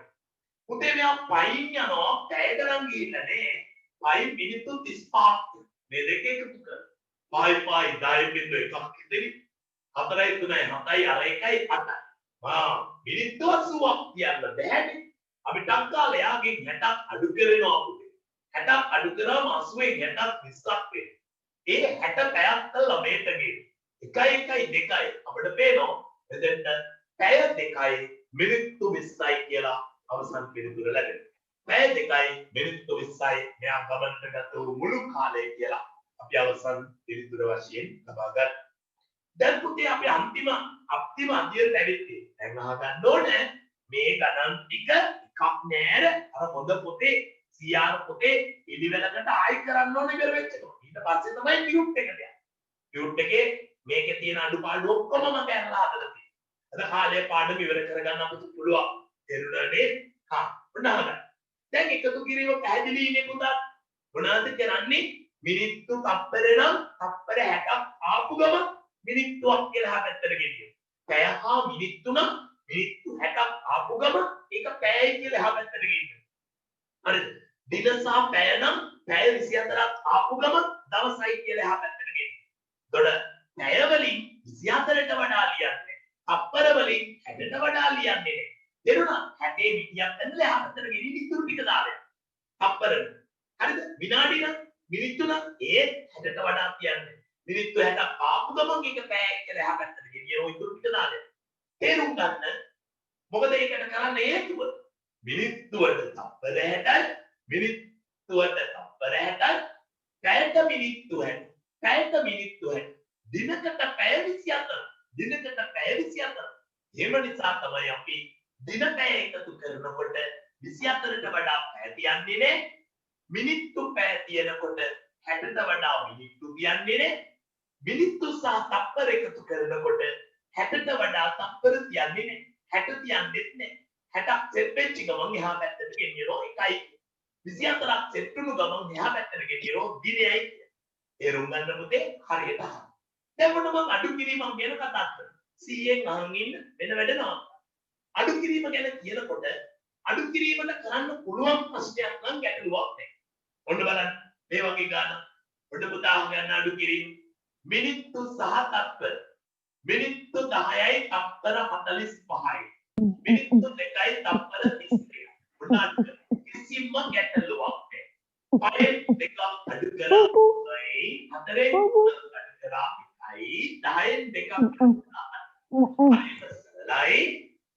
පුතේ මෙයා පයින් යනවා පැය ගණන් ගිහිල්ලා නේ. පයින් මිනිත්තු 35ක් මේ දෙක එකතු කර 5යි 10යි බිඳුව එකක් ඉතිරි 4යි 3යි 7යි අර 1යි 8යි මිනිත්තු 80ක් කියන්න බෑනේ අපි ටක් ගාලා යාගෙන් 60ක් අඩු කරනවා පුතේ 60ක් අඩු කරාම 80ෙන් 60ක් 20ක් වෙනවා ඒ 60 පැයක් කළා මේට ගියේ 1යි 1යි 2යි අපිට පේනවා එතෙන්ට පැය 2යි මිනිත්තු 20යි කියලා අවසන් පිළිතුර ලැබෙනවා පැය 2යි මිනිත්තු 20යි මෙයා ගමනට ගත වූ මුළු කාලය කියලා අපි අවසන් පිළිතුර වශයෙන් ලබා ගන්න. දැන් පුතේ අපි අන්තිම අධ්‍යයනයට ඇවිත්දී. දැන් අහගන්න ඕනේ මේ ගණන් ටික එකක් නෑර අර හොඳ පොතේ CR පොතේ පිළිවෙලකට ආයි කරන්න ඕනේ ඉවර වෙච්ච එක. ඊට පස්සේ තමයි ටියුට් එක දෙන්නේ. ටියුට් එකේ මේකේ තියෙන අඩුපාඩු ඔක්කොම මම කරලා හදලා තියෙනවා. අද කාලේ පාඩම ඉවර කරගන්න අපිට පුළුවන්. තේරුණානේ? හා ඔන්න අහගන්න. දැන් එකතු කිරීම පැහැදිලි නේ පුතා. මොනවද කරන්නේ? මිනිත්තු තප්පර නම් තප්පර 60ක් ආපු ගම මිනිත්තුවක් කියලා හැපැත්තට ගෙනියන. පැය හා මිනිත්තු නම් මිනිත්තු 60ක් ආපු ගම ඒක පැයයි කියලා හැපැත්තට ගෙනියන. හරිද? දින සහ පැය නම් පැය 24ක් ආපු ගම දවසයි කියලා හැපැත්තට ගෙනියන. එතකොට පැය වලින් 24ට වඩා ලියන්නේ. තප්පර වලින් 60ට වඩා ලියන්නේ නේ. තේරුණා? 60 මිනිත්තුවක් ඇඳලා හැපැත්තට ගෙනියන ඉතුරු ටික දාලා. තප්පර. හරිද? විනාඩි නම් මිනිත්තු නම් ඒ 60ට වඩා කියන්නේ. මිනිත්තු 60ක් ආපු ගමන් එක පැයක් කියලා එහා පැත්තට ගෙනියන ඔය ඉතුරු ටික දාලා. තේරුම් ගන්න. මොකද ඒකට කරන්න හේතුව මිනිත්තුවට තප්පර 60යි මිනිත්තුවට තප්පර 60යි පැයට මිනිත්තු 60 පැයට මිනිත්තු 60 දිනකට පැය 24 දිනකට පැය 24 එහෙම නිසා තමයි අපි දින පැය එකතු කරනකොට 24ට වඩා පැය තියන්නේ නේ මිනිත්තු පැය තියනකොට 60ට වඩා මිනිත්තු තියන්නේ නේ මිනිත්තු සහ තප්පර එකතු කරනකොට 60ට වඩා තප්පර තියන්නේ නේ 60 තියන්නේත් නේ 60ක් සෙට් වෙච්ච ගමන් එහා පැත්තට ගෙනියනවා 1යි 24ක් සෙට් වුණු ගමන් එහා පැත්තට ගෙනියනවා දිනයයි තේරුම් ගන්න පුතේ හරියට අහන්න දැන් මොන මම අඩු කිරීමක් ගැන කතා කරනවා 100න් අහන් ඉන්න වෙන වැඩ නෑ අඩු කිරීම ගැන කියනකොට අඩු කිරීමට කරන්න පුළුවන් ප්‍රශ්නයක් නම් ගැටලුවක් නෑ ඔන්න බලන්න මේ වගේ ගාන ඔන්න පුතා ගන්න අඩු කිරීම මිනිත්තු සහ තප්පර මිනිත්තු 10යි තප්පර 45යි මිනිත්තු 2යි තප්පර 32යි උදාහරණ කිසිම ගැටලුවක් නැහැ 5න් 2ක් අඩු කරා 4න් 2ක් අඩු කරා 10න් 2ක් අඩු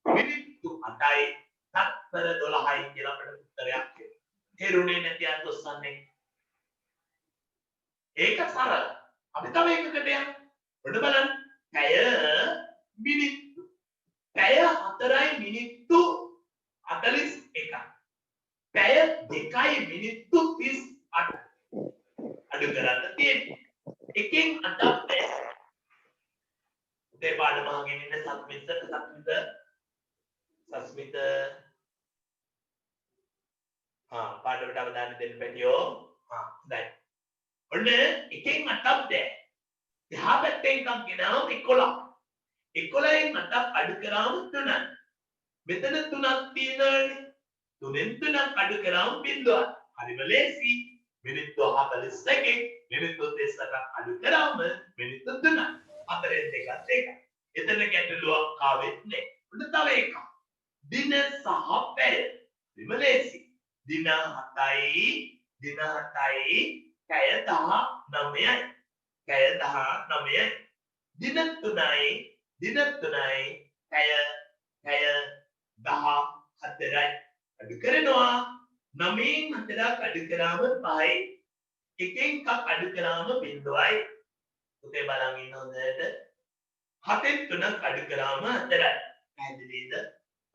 මිනිත්තු 8යි තප්පර 12යි කියලා අපිට උත්තරයක් තේරුණේ නැති අය ඔස්සන්නේ ඒක සරල අපි තව එකකට යමු ඔන්න බලන්න පැය මිනිත්තු පැය 4යි මිනිත්තු 41යි පැය 2යි මිනිත්තු 38 අඩු කරන්න තියෙන්නේ එකෙන් 8ක් පැය උදේ පාඩම අහගෙන ඉන්න සස්මිත පාඩමට අවධානය දෙන්න පැටියෝ හොඳයි ඔන්න එකෙන් 8ක් දැන් එහා පැත්තෙන් එකක් ගෙනාවම 11. 11න් 8ක් අඩු කරාම 3යි. මෙතන 3ක් තියෙනවානේ. 3න් 3ක් අඩු කරාම 0යි. හරිම ලේසි. මිනිත්තු 42කින් මිනිත්තු 32ක් අඩු කරාම මිනිත්තු 3යි. 4න් 2ක් 2යි. එතන ගැටලුවක් ආවෙත් නැහැ. උඩ තව එකක්. දින සහ පැය. හරිම ලේසි. දින 7යි පැය 19යි. පැය 19යි දින 3යි පැය 14යි අඩු කරනවා 9න් 4ක් අඩු කරාම 5යි එකෙන් එකක් අඩු කරාම 0යි උතේ බලන් ඉන්න හොඳට 7න් 3ක් අඩු කරාම 4යි පැහැදිලිද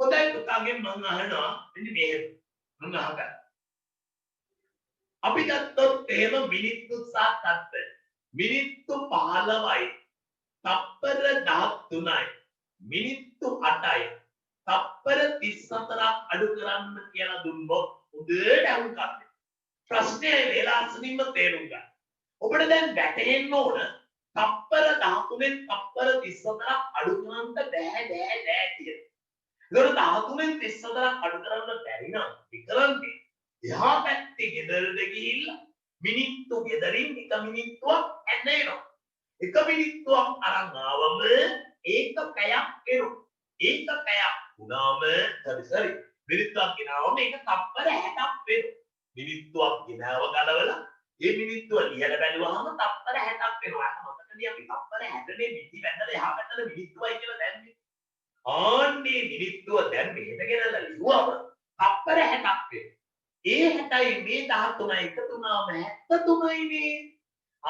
හොඳයි පුතාගෙන් මම අහනවා මෙන්න මෙහෙම මම අහගන්න අපි ගත්තොත් එහෙම මිනිත්තු සහ තප්පර මිනිත්තු 15යි තප්පර 13යි මිනිත්තු 8යි තප්පර 34ක් අඩු කරන්න කියලා දුන්නොත් උදේට අහුන් ගන්න ප්‍රශ්නේ වේලාසනින්ම තේරුම් ගන්න ඔබට දැන් වැටහෙන්න ඕන තප්පර 13න් තප්පර 34ක් අඩු කරන්න බෑ කියලා. ඒතකොට 13න් 34ක් අඩු කරන්න බැරි නම් විකරන්නේ එහා පැත්තේ ගෙදරට ගිහිල්ලා මිනිත්තු ගෙදරින් එක මිනිත්තුවක් ඇන්න එනවා. එක මිනිත්තුවක් අරන් ආවම ඒක පැයක් එනවා. ඒක පැයක් වුණාම සරි මිනිත්තුවක් ගෙනාවම ඒක තප්පර 60ක් වෙනවා. මිනිත්තුවක් ගෙනාව ගලවලා ඒ මිනිත්තුව ලියලා බැලුවාම තප්පර 60ක් වෙනවා. මතකදී අපි තප්පර 60නේ මිටි බැලලා එහා පැත්තට මිනිත්තුවයි කියලා දැම්මේ. ආන්නේ මිනිත්තුව දැන් මෙහෙට ගෙනල්ලා ලියුවම තප්පර 60ක් වෙනවා. ඒ 60යි මේ 13යි එකතු වුණාම 73යිනේ.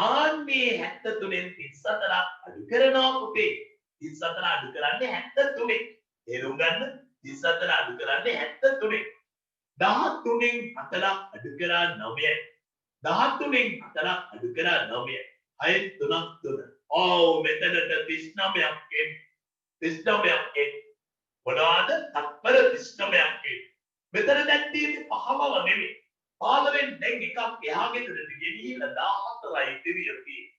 ආන්නේ 73න් 34 අඩු කරනවා පුතේ. 34 අඩු කරන්නේ 73. තේරුම් ගන්න. 34 අඩු කරන්නේ 73. 13න් 4 අඩු කරා 9යි. 13න් 4 අඩු කරා 9යි. 6 3ක් 3. ඔව් මෙතනට 39ක් එන්නේ. 39ක් එන්නේ. මොනවාද? තත්පර 39ක් එන්නේ. මෙතන දැන් තියෙන්නේ පහමව නෙමෙයි. 15න් දැන් එකක් එහා ගෙදරට ගෙනිහිල්ලා 14යි ඉතිරිය තියෙන්නේ.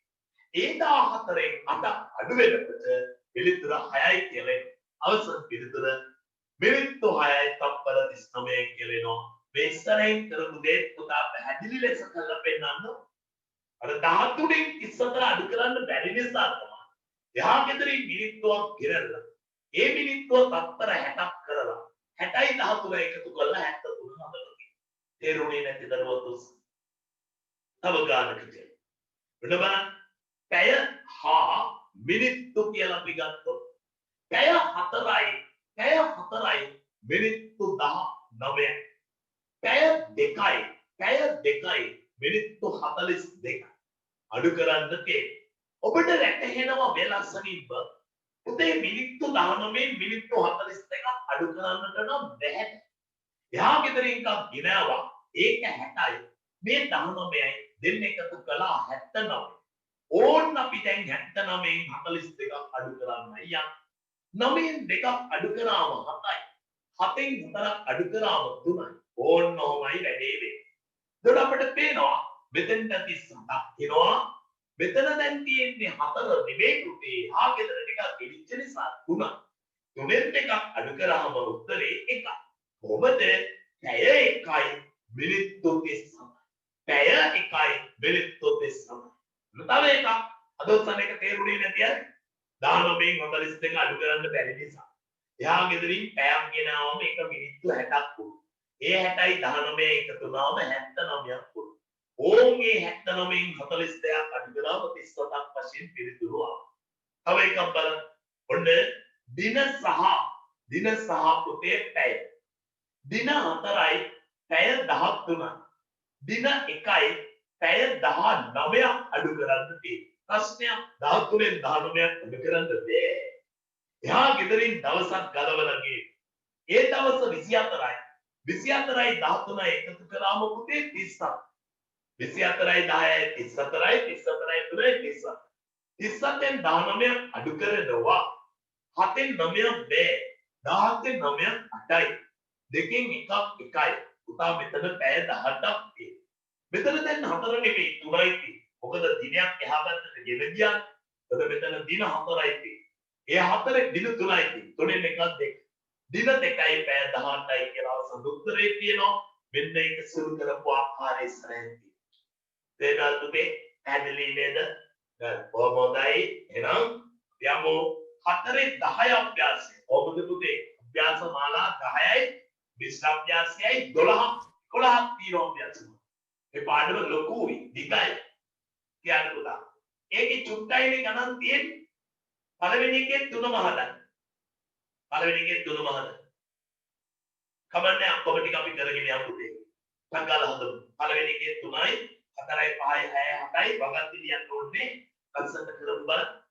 ඒ 14න් 8 අඩු වෙනකොට පිළිතුර 6යි කියලා එනවා. අවසන් පිළිතුර මිනිත්තු 6යි තත්පර 39යි කියලා එනවා. මේ ඉස්සරහින් කරපු දේ පුතා පැහැදිලි ලෙස කරලා පෙන්නන්න. අර 13න් 34 අඩු කරන්න බැරි නිසා තමයි. එහා ගෙදරින් මිනිත්තුවක් ගෙරලා ඒ මිනිත්තුව තත්පර 60ක් කරලා 60යි 13 එකතු කරලා 73 හදලා තේරුණේ නැති දරුවෝ තව ගානකට වෙන බලන්න පැය හා මිනිත්තු කියලා අපි ගත්තොත් පැය 4යි මිනිත්තු 19යි පැය 2යි මිනිත්තු 42 අඩු කරන්න තියෙන්නේ ඔබට රැකහෙනවා වෙලස්සනින්ම උදේ මිනිත්තු 19 මිනිත්තු 42ක් අඩු කරන්නට නම් බැහැ. එහා ගෙදරින් එකක් ගෙනාවා ඒක 60යි මේ 19යි දෙන්න එකතු කළා 79. ඕන්න අපි දැන් 79න් 42ක් අඩු කරන්නයි යන්නේ. 9න් 2ක් අඩු කරාම 7යි. 7න් 4ක් අඩු කරාම 3යි. ඕන්න ඔහොමයි වැඩේ වෙන්නේ. එතකොට අපිට පේනවා මෙතෙන්ට 37ක් එනවා. මෙතන දැන් තියෙන්නේ 4 නෙමෙයි පුතේ. එහා ගෙදර ටිකක් ගෙනිච්ච නිසා 3යි. 3න් 2ක් අඩු කරාම උත්තරේ 1යි. කොහොමද? පැය 1යි මිනිත්තු 39. පැය 1යි මිනිත්තු 39. තව එකක් අද උත්සන්න එක තේරුණේ නැති අය 19න් 42 අඩු කරන්න බැරි නිසා. එහා ගෙදරින් පැයක් ගෙනාවම එක මිනිත්තු 60ක් වුණා. ඒ 60යි 19 එකතු වුණාම 79ක් වුණා. ඕන්ගේ 79න් 42ක් අඩු කරාම 37ක් වශයෙන් පිළිතුරු ආවා. තව එකක් බලන්න. ඔන්න දින සහ පුතේ පැය. දින 4යි පැය 13යි. දින 1යි පැය 19ක් අඩු කරන්න තියෙනවා. ප්‍රශ්නයක් 13න් 19ක් අඩු කරන්න බෑ. එහා ගෙදරින් දවසක් ගලවලා ගියේ. ඒ දවස 24යි. 24යි 13යි එකතු කරාම පුතේ 37. 24යි 10යි 34යි 34යි 3යි 37. 37න් 19ක් අඩු කරනවා. 7න් 9ක් බෑ. 17න් 9ක් 8යි. දෙකෙන් එකක් 1යි. පුතා මෙතන පැය 18ක් තියෙනවා. මෙතන දැන් 4 නෙමෙයි 3යි තියෙන්නේ. මොකද දිනයක් එහා පැත්තට ගෙන ගියා. එතකොට මෙතන දින 4යි තියෙන්නේ. ඒ 4 දින 3යි තියෙන්නේ. 3න් එකක් 2. දින 2යි පැය 18යි කියලා අවසන් උත්තරේ තියෙනවා. මෙන්න ඒක සුළු කරපු ආකාරය ඉස්සරහින් තියෙනවා. තේරුණාද පුතේ? පැහැදිලි නේද? කොහොමදයි? එහෙනම් යමු 4-10 අභ්‍යාසය. කොහොමද පුතේ? අභ්‍යාස මාලා 10යි 20 අභ්‍යාසයයි 12ක් තියෙනවා අභ්‍යාස. ඒ පාඩම ලොකුයි දිගයි කියන්න පුතා. ඒකේ චුට්ටයිනේ ගණන් තියෙන්නේ. පළවෙනි එකේ 3ම හදන්න. කමන්නේ අක්කොම ටික අපි කරගෙන යමු පුතේ. සංගාල හදමු. පළවෙනි එකේ 3යි 4යි 5යි 6යි 7යි වගත් දිලියන්න ඕනේ. කන්සන්ට් කරමු බලන්න.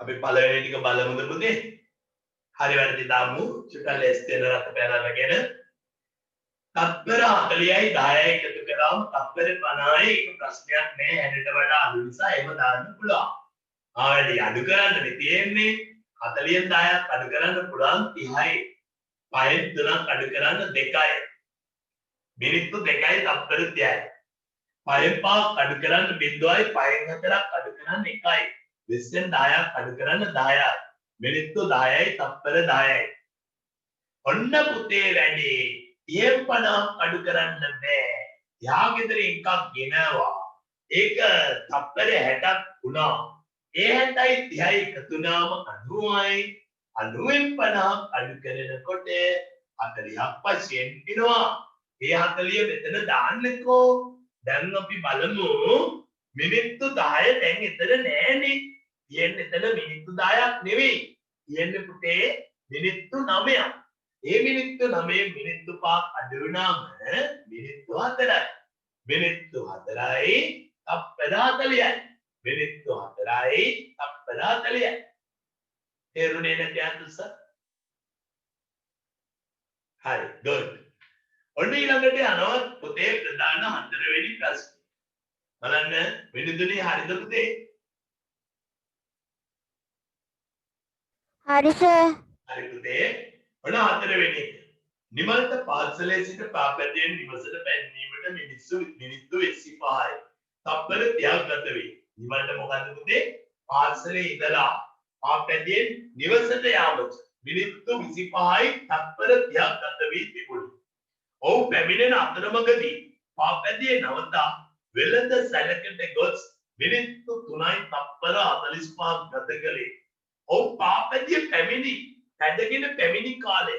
අපි පළවෙනි ටික බලමුද පුතේ? හරි වැරදි දාමු. චුට්ටක් ලෑස්ති වෙන රට පැන අරගෙන තත්පර 40යි 10යි එකතු කරාම තත්පර 50යි එක ප්‍රශ්නයක් නෑ හැඩට වඩා අඩු නිසා එහෙම දාන්න පුළුවන්. ආයෙත් අඩු කරන්න තියෙන්නේ 40න් 10ක් අඩු කරන්න පුළුවන් 30යි. 5න් 3ක් අඩු කරන්න 2යි. මිනිත්තු 2යි තත්පර 30යි. 5න් 5ක් අඩු කරන්න 0යි 5න් 4ක් අඩු කරන්න 1යි. 20න් 10ක් අඩු කරන්න 10යි. මිනිත්තු 10යි තත්පර 10යි. ඔන්න පුතේ වැඩි. ඊයෙන් 50ක් අඩු කරන්න බෑ. යා ගෙදර එකක් ගෙනාවා. ඒක තත්පර 60ක් වුණා. ඒ 60යි 30යි එකතු වුණාම 90යි. 90න් 50ක් අඩු කරනකොට 40ක් වශයෙන් එනවා. ඒ 40 මෙතන දාන්නකෝ. දැන් අපි බලමු මිනිත්තු 10 දැන් එතන නෑනේ. ඊයෙන් එතන මිනිත්තු 10ක් නෙවෙයි. ඊයෙන් පුතේ මිනිත්තු 9ක්. ඒ මිනිත්තු 9 මිනිත්තු 5ක් අඩු වුණාම මිනිත්තු 4යි. මිනිත්තු 4යි තත්පර 40යි. මිනිත්තු 4යි තත්පර 40යි. තේරුණේ නැති අතුස? හරි good. ඔන්න ඊළඟට යනවා පුතේ ප්‍රධාන 4 වෙනි ප්‍රශ්නේ. බලන්න වෙනිදුනේ හරිද පුතේ? හරි සර්. හරි පුතේ. ඔන්න 4 වෙනි එක. නිමල්ට පාසලේ සිට පාපැදියෙන් නිවසට පැමිණීමට මිනිත්තු 25යි. තත්පර 30ක් ගත වේ. නිමල්ට මොකද්ද පුතේ? පාසලේ ඉඳලා පාපැදියෙන් නිවසට යාමට මිනිත්තු 25යි තත්පර 30ක් ගත වී තිබුණි. ඔහු පැමිණෙන අතරමඟදී පාපැදියේ නවතා වෙළඳ සැලකට ගොස් මිනිත්තු 3යි තත්පර 45ක් ගත කළේ. ඔහු පාපැදිය පැදගෙන පැමිණි කාලය.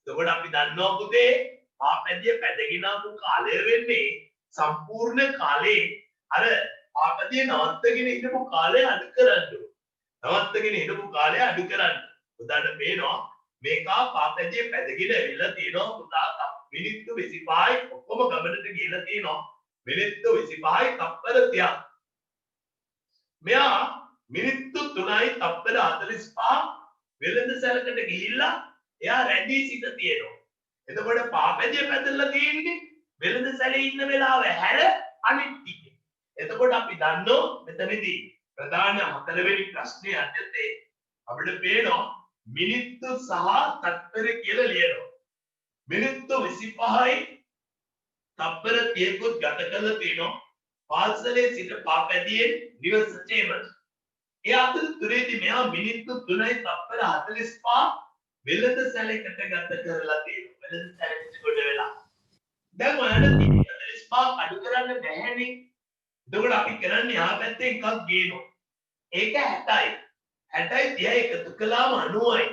එතකොට අපි දන්නවා පුතේ පාපැදිය පැදගෙන ආපු කාලය වෙන්නේ සම්පූර්ණ කාලේ අර පාපැදිය නවත්තගෙන ඉඳපු කාලය අඩු කරන්න. නවත්තගෙන ඉඳපු කාලය අඩු කරන්න. උදාහරණ පේනවා මේක පාපැදිය පැදගෙන ඇවිල්ලා තියෙනවා පුතා මිනිත්තු 25යි ඔක්කොම ගමනට ගිහලා තියෙනවා මිනිත්තු 25යි තත්පර 30ක්. මෙයා මිනිත්තු 3යි තත්පර 45 වෙළඳ සැලකට ගිහිල්ලා එයා රැඳී සිට තියෙනවා. එතකොට පාපැදිය පැදලා තියෙන්නේ වෙළඳ සැලේ ඉන්න වෙලාව හැර අනිත් ටික. එතකොට අපි දන්නෝ මෙතනදී ප්‍රධාන 4 වෙනි ප්‍රශ්නේ අධ්‍යතේ අපිට පේනවා මිනිත්තු සහ තත්පර කියලා ලියනවා. මිනිත්තු 25යි තත්පර 30කුත් ගත කරලා තියෙනවා. පාසලේ සිට පාපැදියෙන් නිවසට එමට. ඒ අතරතුරේදී මෙයා මිනිත්තු 3යි තත්පර 45 වෙළඳ සැලකට ගත කරලා තියෙනවා. වෙළඳ සැලකට කොට වෙලා. දැන් ඔයාලට 45 අඩු කරන්න බැහැනේ. එතකොට අපි කරන්නේ යා පැත්තේ එකක් ගේනවා. ඒක 60යි. 60යි 30යි එකතු කළාම 90යි.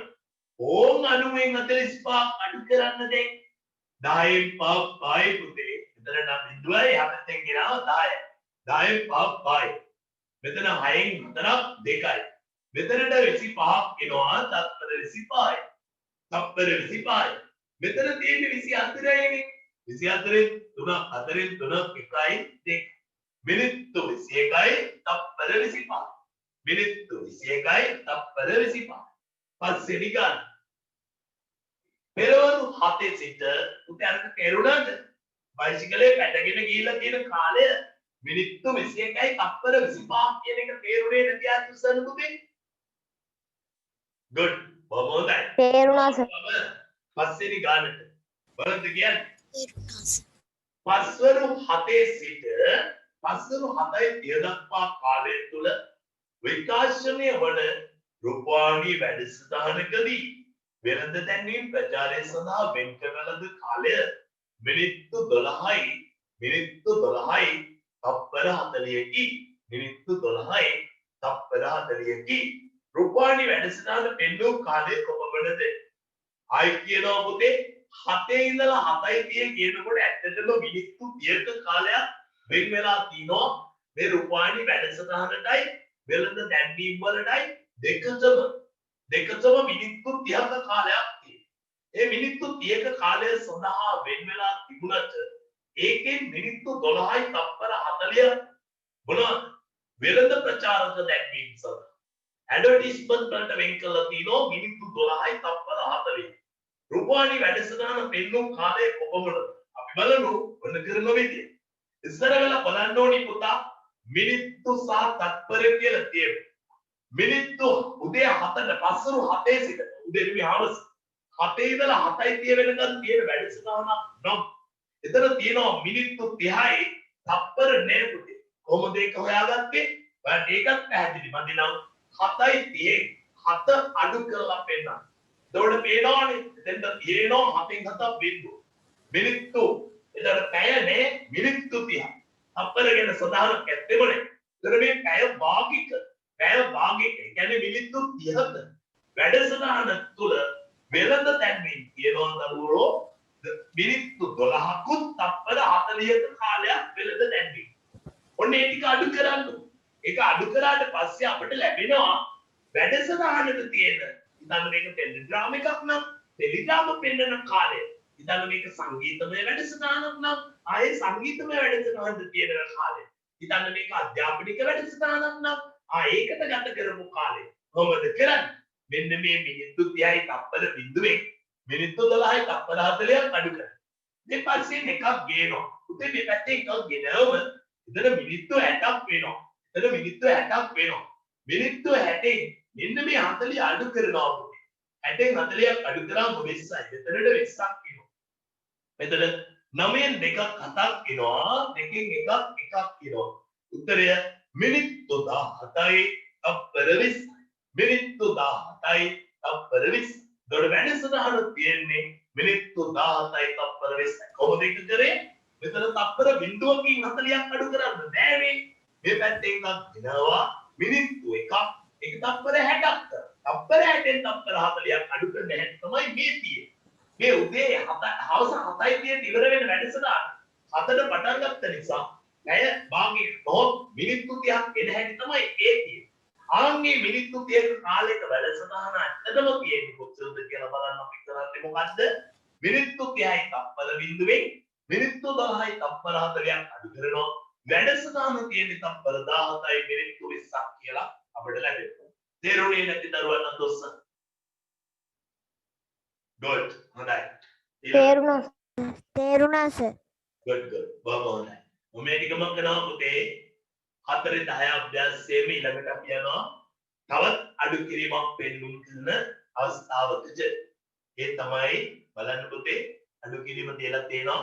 ඕම් 90න් 45 අඩු කරන්න දැන් 10න් 5යි පුතේ. එතන නම් බිඳුවයි යා පැත්තෙන් ගෙනාව 10යි. 10න් 5යි. මෙතන 6න් 4ක් 2යි. මෙතනට 25ක් එනවා තත්පර 25යි. තත්පර 25යි. මෙතන තියෙන්නේ 24යිනේ. 24න් 3ක් 4න් 3ක් 1යි 2. මිනිත්තු 21යි තත්පර 25. මිනිත්තු 21යි තත්පර 25. පස්වෙනි ගන්න. පෙරවරු 7 සිට උට අරක තේරුණාද? බයිසිකලේ පැටගෙන ගිහිල්ලා තියෙන කාලය මිනිත්තු 21යි තත්පර 25 කියන එක තේරුනේ නැති අතුසන පුතේ. good. බොහොම හොඳයි. තේරුණා සර්. පස්වෙනි ගානට. බලන්න කියන්නේ. තේරුණා සර්. පස්වරු 7 සිට පස්වරු 7යි 30 දක්වා කාලය තුල විකාශනය වන රූපවාහිනී වැඩසටහනකදී වෙළඳ දැන්වීම් ප්‍රචාරය සඳහා වෙන් කරන ලද කාලය මිනිත්තු 12යි තත්පර 40කි. මිනිත්තු 12යි තත්පර 40කි. රූපවාහිනී වැඩසටහන පෙන්වූ කාලය කොපමණද? ආයි කියනවා පුතේ 7 ඉඳලා 7:30 කියනකොට ඇත්තටම මිනිත්තු 30ක කාලයක් වෙන් වෙලා තිනවා මේ රූපවාහිනී වැඩසටහනටයි වෙළඳ දැන්වීම් වලටයි දෙකතම මිනිත්තු 30ක කාලයක් තියෙනවා. ඒ මිනිත්තු 30ක කාලය සඳහා වෙන් වෙලා තිබුණත් ඒකෙන් මිනිත්තු 12යි තත්පර 40 මොනවද? වෙළඳ ප්‍රචාරක දැන්වීම් සඳහා ඇඩ්වර්ටයිස්මන්ට් වලට වෙන් කරලා තිනවා මිනිත්තු 12යි තත්පර 40. රූපවාහිනී වැඩසටහන පෙන්වූ කාලය කොපමණද? අපි අපි බලමු ඔන්න කරන විදිය. ඉස්සර වෙලා බලන්න ඕනි පුතා මිනිත්තු සහ තත්පර කියලා තියෙනවා. මිනිත්තු උදේ 7ට පස්සරු 7 සිට උදේ නෙමෙයි හවස 7 ඉඳලා 7:30 වෙනකන් තියෙන වැඩසටහනක් නම් එතන තියෙනවා මිනිත්තු 30යි තත්පර නෑ පුතේ. කොහොමද ඒක හොයාගත්තේ? ඔයාලට ඒකත් පැහැදිලි. මම නම් 7:30 7 අඩු කරලා පෙන්නන්න. එතකොට පේනවනේ එතෙන්ද තියෙනවා 7න් 7ක් බිඳුව. මිනිත්තු එතකොට පැයනේ මිනිත්තු 30. තත්පර ගැන සදාහනක් ඇත්තෙම නෑ. එතකොට මේ පැය භාගික කියන්නේ මිනිත්තු 30ක වැඩසටහන තුල වෙළඳ දැන්වීම කියනවා දරුවෝ මිනිත්තු 12කුත් තත්පර 40ක කාලයක් වෙළඳ දැන්වීම. ඔන්න ඒ ටික අඩු කරන්න. ඒක අඩු කරාට පස්සේ අපිට ලැබෙනවා වැඩසටහනට තියෙන ඉතින් මේක ටෙලිග්‍රාම් එකක් නම් ටෙලිග්‍රාම පෙන්නන කාලය. ඉතින් මේක සංගීතමය වැඩසටහනක් නම් ආයේ සංගීතමය වැඩසටහනට තියෙන කාලය. ඉතින් මේක අධ්‍යාපනික වැඩසටහනක් නම් ඒකට ගත කරපු කාලය. කොහොමද කරන්නේ? මෙන්න මේ මිනිත්තු 30යි තත්පර බිඳුවෙන් මිනිත්තු 12යි තත්පර 40ක් අඩු කරනවා. ඊට පස්සේ එකක් ගේනවා. උතේ මේ පැත්තේ එකක් ගෙනවම එතන මිනිත්තු 60ක් වෙනවා. එතන මිනිත්තු 60ක් වෙනවා. මිනිත්තු 60න් මෙන්න මේ 40 අඩු කරනවා පුතේ. 60න් 40ක් අඩු කරාම 20යි. මෙතනට 20ක් එනවා. මෙතන 9න් 2ක් 7ක් එනවා. 2කින් 1ක් 1ක් එනවා. උත්තරය මිනිත්තු 17යි තත්පර 20යි. මිනිත්තු 17යි තත්පර 20යි. දොඩ වැඩසටහන තියෙන්නේ මිනිත්තු 17යි තත්පර 20යි. කොහොමද ඒක කරේ? මෙතන තත්පර බිඳුවකින් 40ක් අඩු කරන්න බෑනේ. මේ පැත්තෙන් එකක් දෙනවා මිනිත්තු එකක් ඒක තත්පර 60ක් තත්පර 60න් තත්පර 40ක් අඩු කරන හැටි තමයි මේ තියෙන්නේ. මේ උදේ හවස 7:30 ඉවර වෙන වැඩසටහන 7ට පටන් ගත්ත නිසා පැය භාගයේ කොහොම මිනිත්තු 30ක් එන හැටි තමයි ඒ තියෙන්නේ. ආන්ගේ මිනිත්තු 30ක කාලයක වැඩසටහන ඇත්තටම තියෙන්නේ කොච්චරද කියලා බලන්න අපි කරන්නේ මොකද්ද? මිනිත්තු 30යි තත්පර බිඳුවෙන් මිනිත්තු 10යි තත්පර 40ක් අඩු කරනවා. වැඩසටහන තියෙන්නේ තත්පර 17යි මිනිත්තු 20ක් කියලා අපිට ලැබෙනවා. තේරුණේ නැති දරුවන්ට දොස්ස. good හොඳයි. තේරුණා සර්. good බොහොම හොඳයි. මම මේ ටිකම කරනවා පුතේ 4-10 අභ්‍යාසයේම ඊළඟට අපි යනවා තවත් අඩු කිරීමක් පෙන්වුම් කරන අවස්ථාවකද ඒ තමයි බලන්න පුතේ අඩු කිරීම තියලා තියෙනවා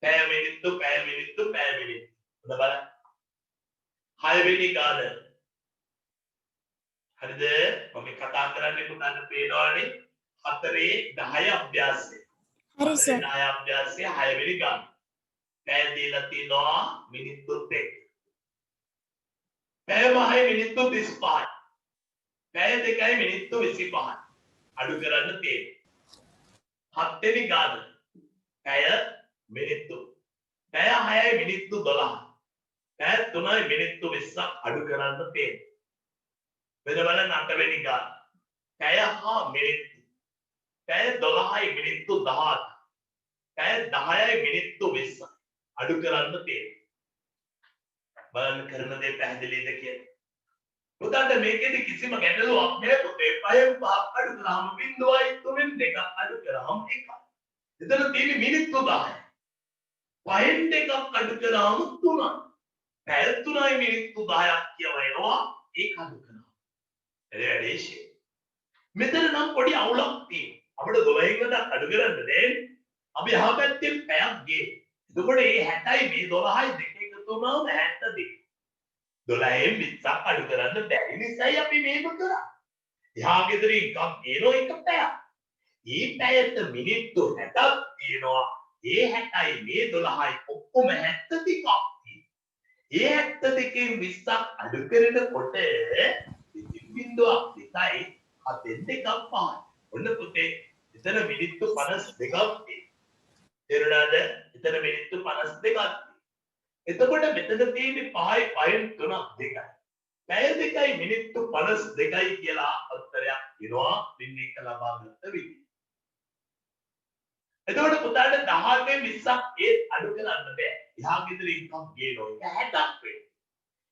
පැය මිනිත්තු හොඳ බලන්න 6 වෙනි ගාන හරිද මම කතා කරන්නේ පුතාට පේනවානේ 4-10 අභ්‍යාසය හරි සර්. 10 අභ්‍යාසයේ 6 වෙනි ගාන පැය දීලා තියෙනවා මිනිත්තු 3 පැය 5යි මිනිත්තු 35යි පැය 2යි මිනිත්තු 25යි අඩු කරන්න තියෙන්නේ 7 වෙනි ගාන පැය මිනිත්තු පැය 6යි මිනිත්තු 12 පැය 3යි මිනිත්තු 20ක් අඩු කරන්න තියෙන්නේ මෙන්න බලන්න 8 වෙනි ගාන පැය හා මිනිත්තු පැය 12යි මිනිත්තු 18 පැය 10යි මිනිත්තු 20ක් අඩු කරන්න තියෙනවා. බලන්න කරන දේ පැහැදිලිද කියලා. පුතාට මේකෙදි කිසිම ගැටලුවක් නැහැ පුතේ. 5න් 5ක් අඩු කරාම 0.3න් 2ක් අඩු කරාම 1යි. එතන තියෙන්නේ මිනිත්තු 10යි. 5න් 2ක් අඩු කරාම 3යි. පැය 3යි මිනිත්තු 10ක් කියවනවා ඒක අඩු කරනවා. එරේෂේ. මෙතන නම් පොඩි අවුලක් තියෙනවා. අපිට 12න් 2ක් අඩු කරන්න දෙන්නේ. අපි අහා පැත්තේ පැයක් ගේ. එතකොට මේ 60යි මේ 12යි දෙක එකතු වුණාම 72. 12න් 20ක් අඩු කරන්න බැරි නිසායි අපි මේක කරා. එහා ගෙදරින් එකක් ගේනවා එක පැයක්. මේ පැයට මිනිත්තු 60ක් තියෙනවා. ඒ 60යි මේ 12යි ඔක්කොම 72ක් තියෙනවා. ඒ 72කින් 20ක් අඩු කරනකොට බිඳුවක් 2යි 7න් 2ක් 5යි. ඔන්න පුතේ එතන මිනිත්තු 52ක් තියෙනවා. තේරුණාද? එතන මිනිත්තු 52ක් තියෙනවා. එතකොට මෙතන තියෙන්නේ 5යි 5න් 3ක් 2යි. පැය 2යි මිනිත්තු 52යි කියලා උත්තරයක් දෙනවා දිනේක ලබා ගන්න විදිහ. එතකොට පුතාට 18න් 20ක් ඒත් අඩු කරන්න බෑ. එහා ගෙදර එකක් ගේනවා. ඒක 60ක් වෙනවා.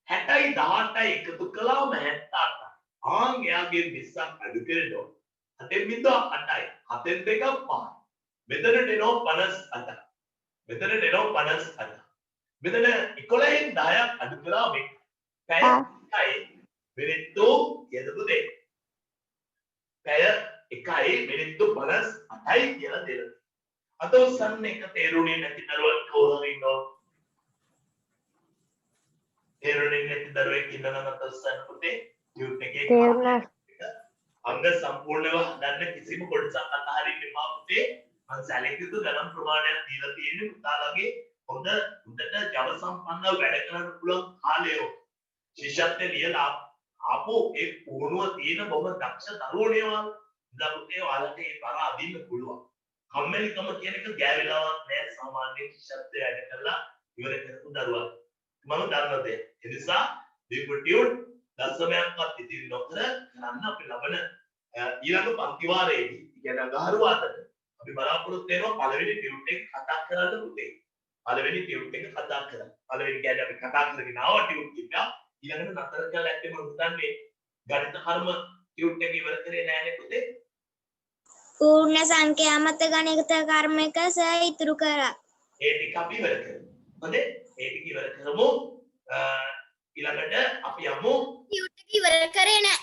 60යි 18යි එකතු කළාම 78යි. ආන් එයාගේ 20ක් අඩු කරනවා. 7න් 8යි. 7න් 2ක් 5යි. මෙතනට එනවා 58. මෙතනට එනවා 58. මෙතන 11න් 10ක් අඩු කළා මේ. පැය 1යි මිනිත්තු කීයද පුතේ? පැය 1යි මිනිත්තු 58යි කියලා දෙනවා. අත උස්සන්න එක තේරුණේ නැති දරුවෙක් කවුරු ඉන්නවද? තේරුණේ නැති දරුවෙක් ඉන්නවා නම් අත උස්සන්න පුතේ. ටියුට් එකේ අංග සම්පූර්ණව හදන්න කිසිම කොටසක් අතහරින්න එපා පුතේ. මම සැලකියුතු ගණන් ප්‍රමාණයක් දීලා තියෙන්නේ පුතාලගේ හොඳට ජව සම්පන්නව වැඩ කරන්න පුළුවන් කාලය. ශිෂ්‍යත්වයේ ලියලා ආපු ඒ පුහුණුව තියෙන බොහොම දක්ෂ දරුවෝනේ ඉඳලා පුතේ ඔයාලට ඒ බර අදින්න පුළුවන්. කම්මැලිකම කියන එක ගෑවිලාවක් නෑ සාමාන්‍ය ශිෂ්‍යත්වයේ වැඩ කරලා ඉවර කරපු දරුවා. මම දන්නවා ඒ නිසා ඩිප්ටියුට් දශමයක්වත් ඉතිරි නොකර කරන්න අපි ලබන ඊළඟ පන්ති වාරයේදී කියන්නේ අඟහරුවාදට අපි බලාපොරොත්තු වෙනවා පළවෙනි ටියුට් එක කතා කරන්න පුතේ. පළවෙනි ටියුට් එක කතා කරන්න. පළවෙනි කියන්නේ අපි කතා කරගෙන ආවා ටියුට් එක. ඊළඟට නතර කරලා ඇත්තේ මම හිතන්නේ ගණිත කර්ම ටියුට් එක ඉවර කරේ නෑනේ පුතේ. පූර්ණ සංඛ්‍යා මත ගණිත කර්ම එක සර් ඉතුරු කරා. ඒ ටික අපි ඉවර කරමු. හොඳේ? ඒ ටික ඉවර කරමු. ඊළඟට අපි යමු ටියුට් එක ඉවර කරේ නෑ.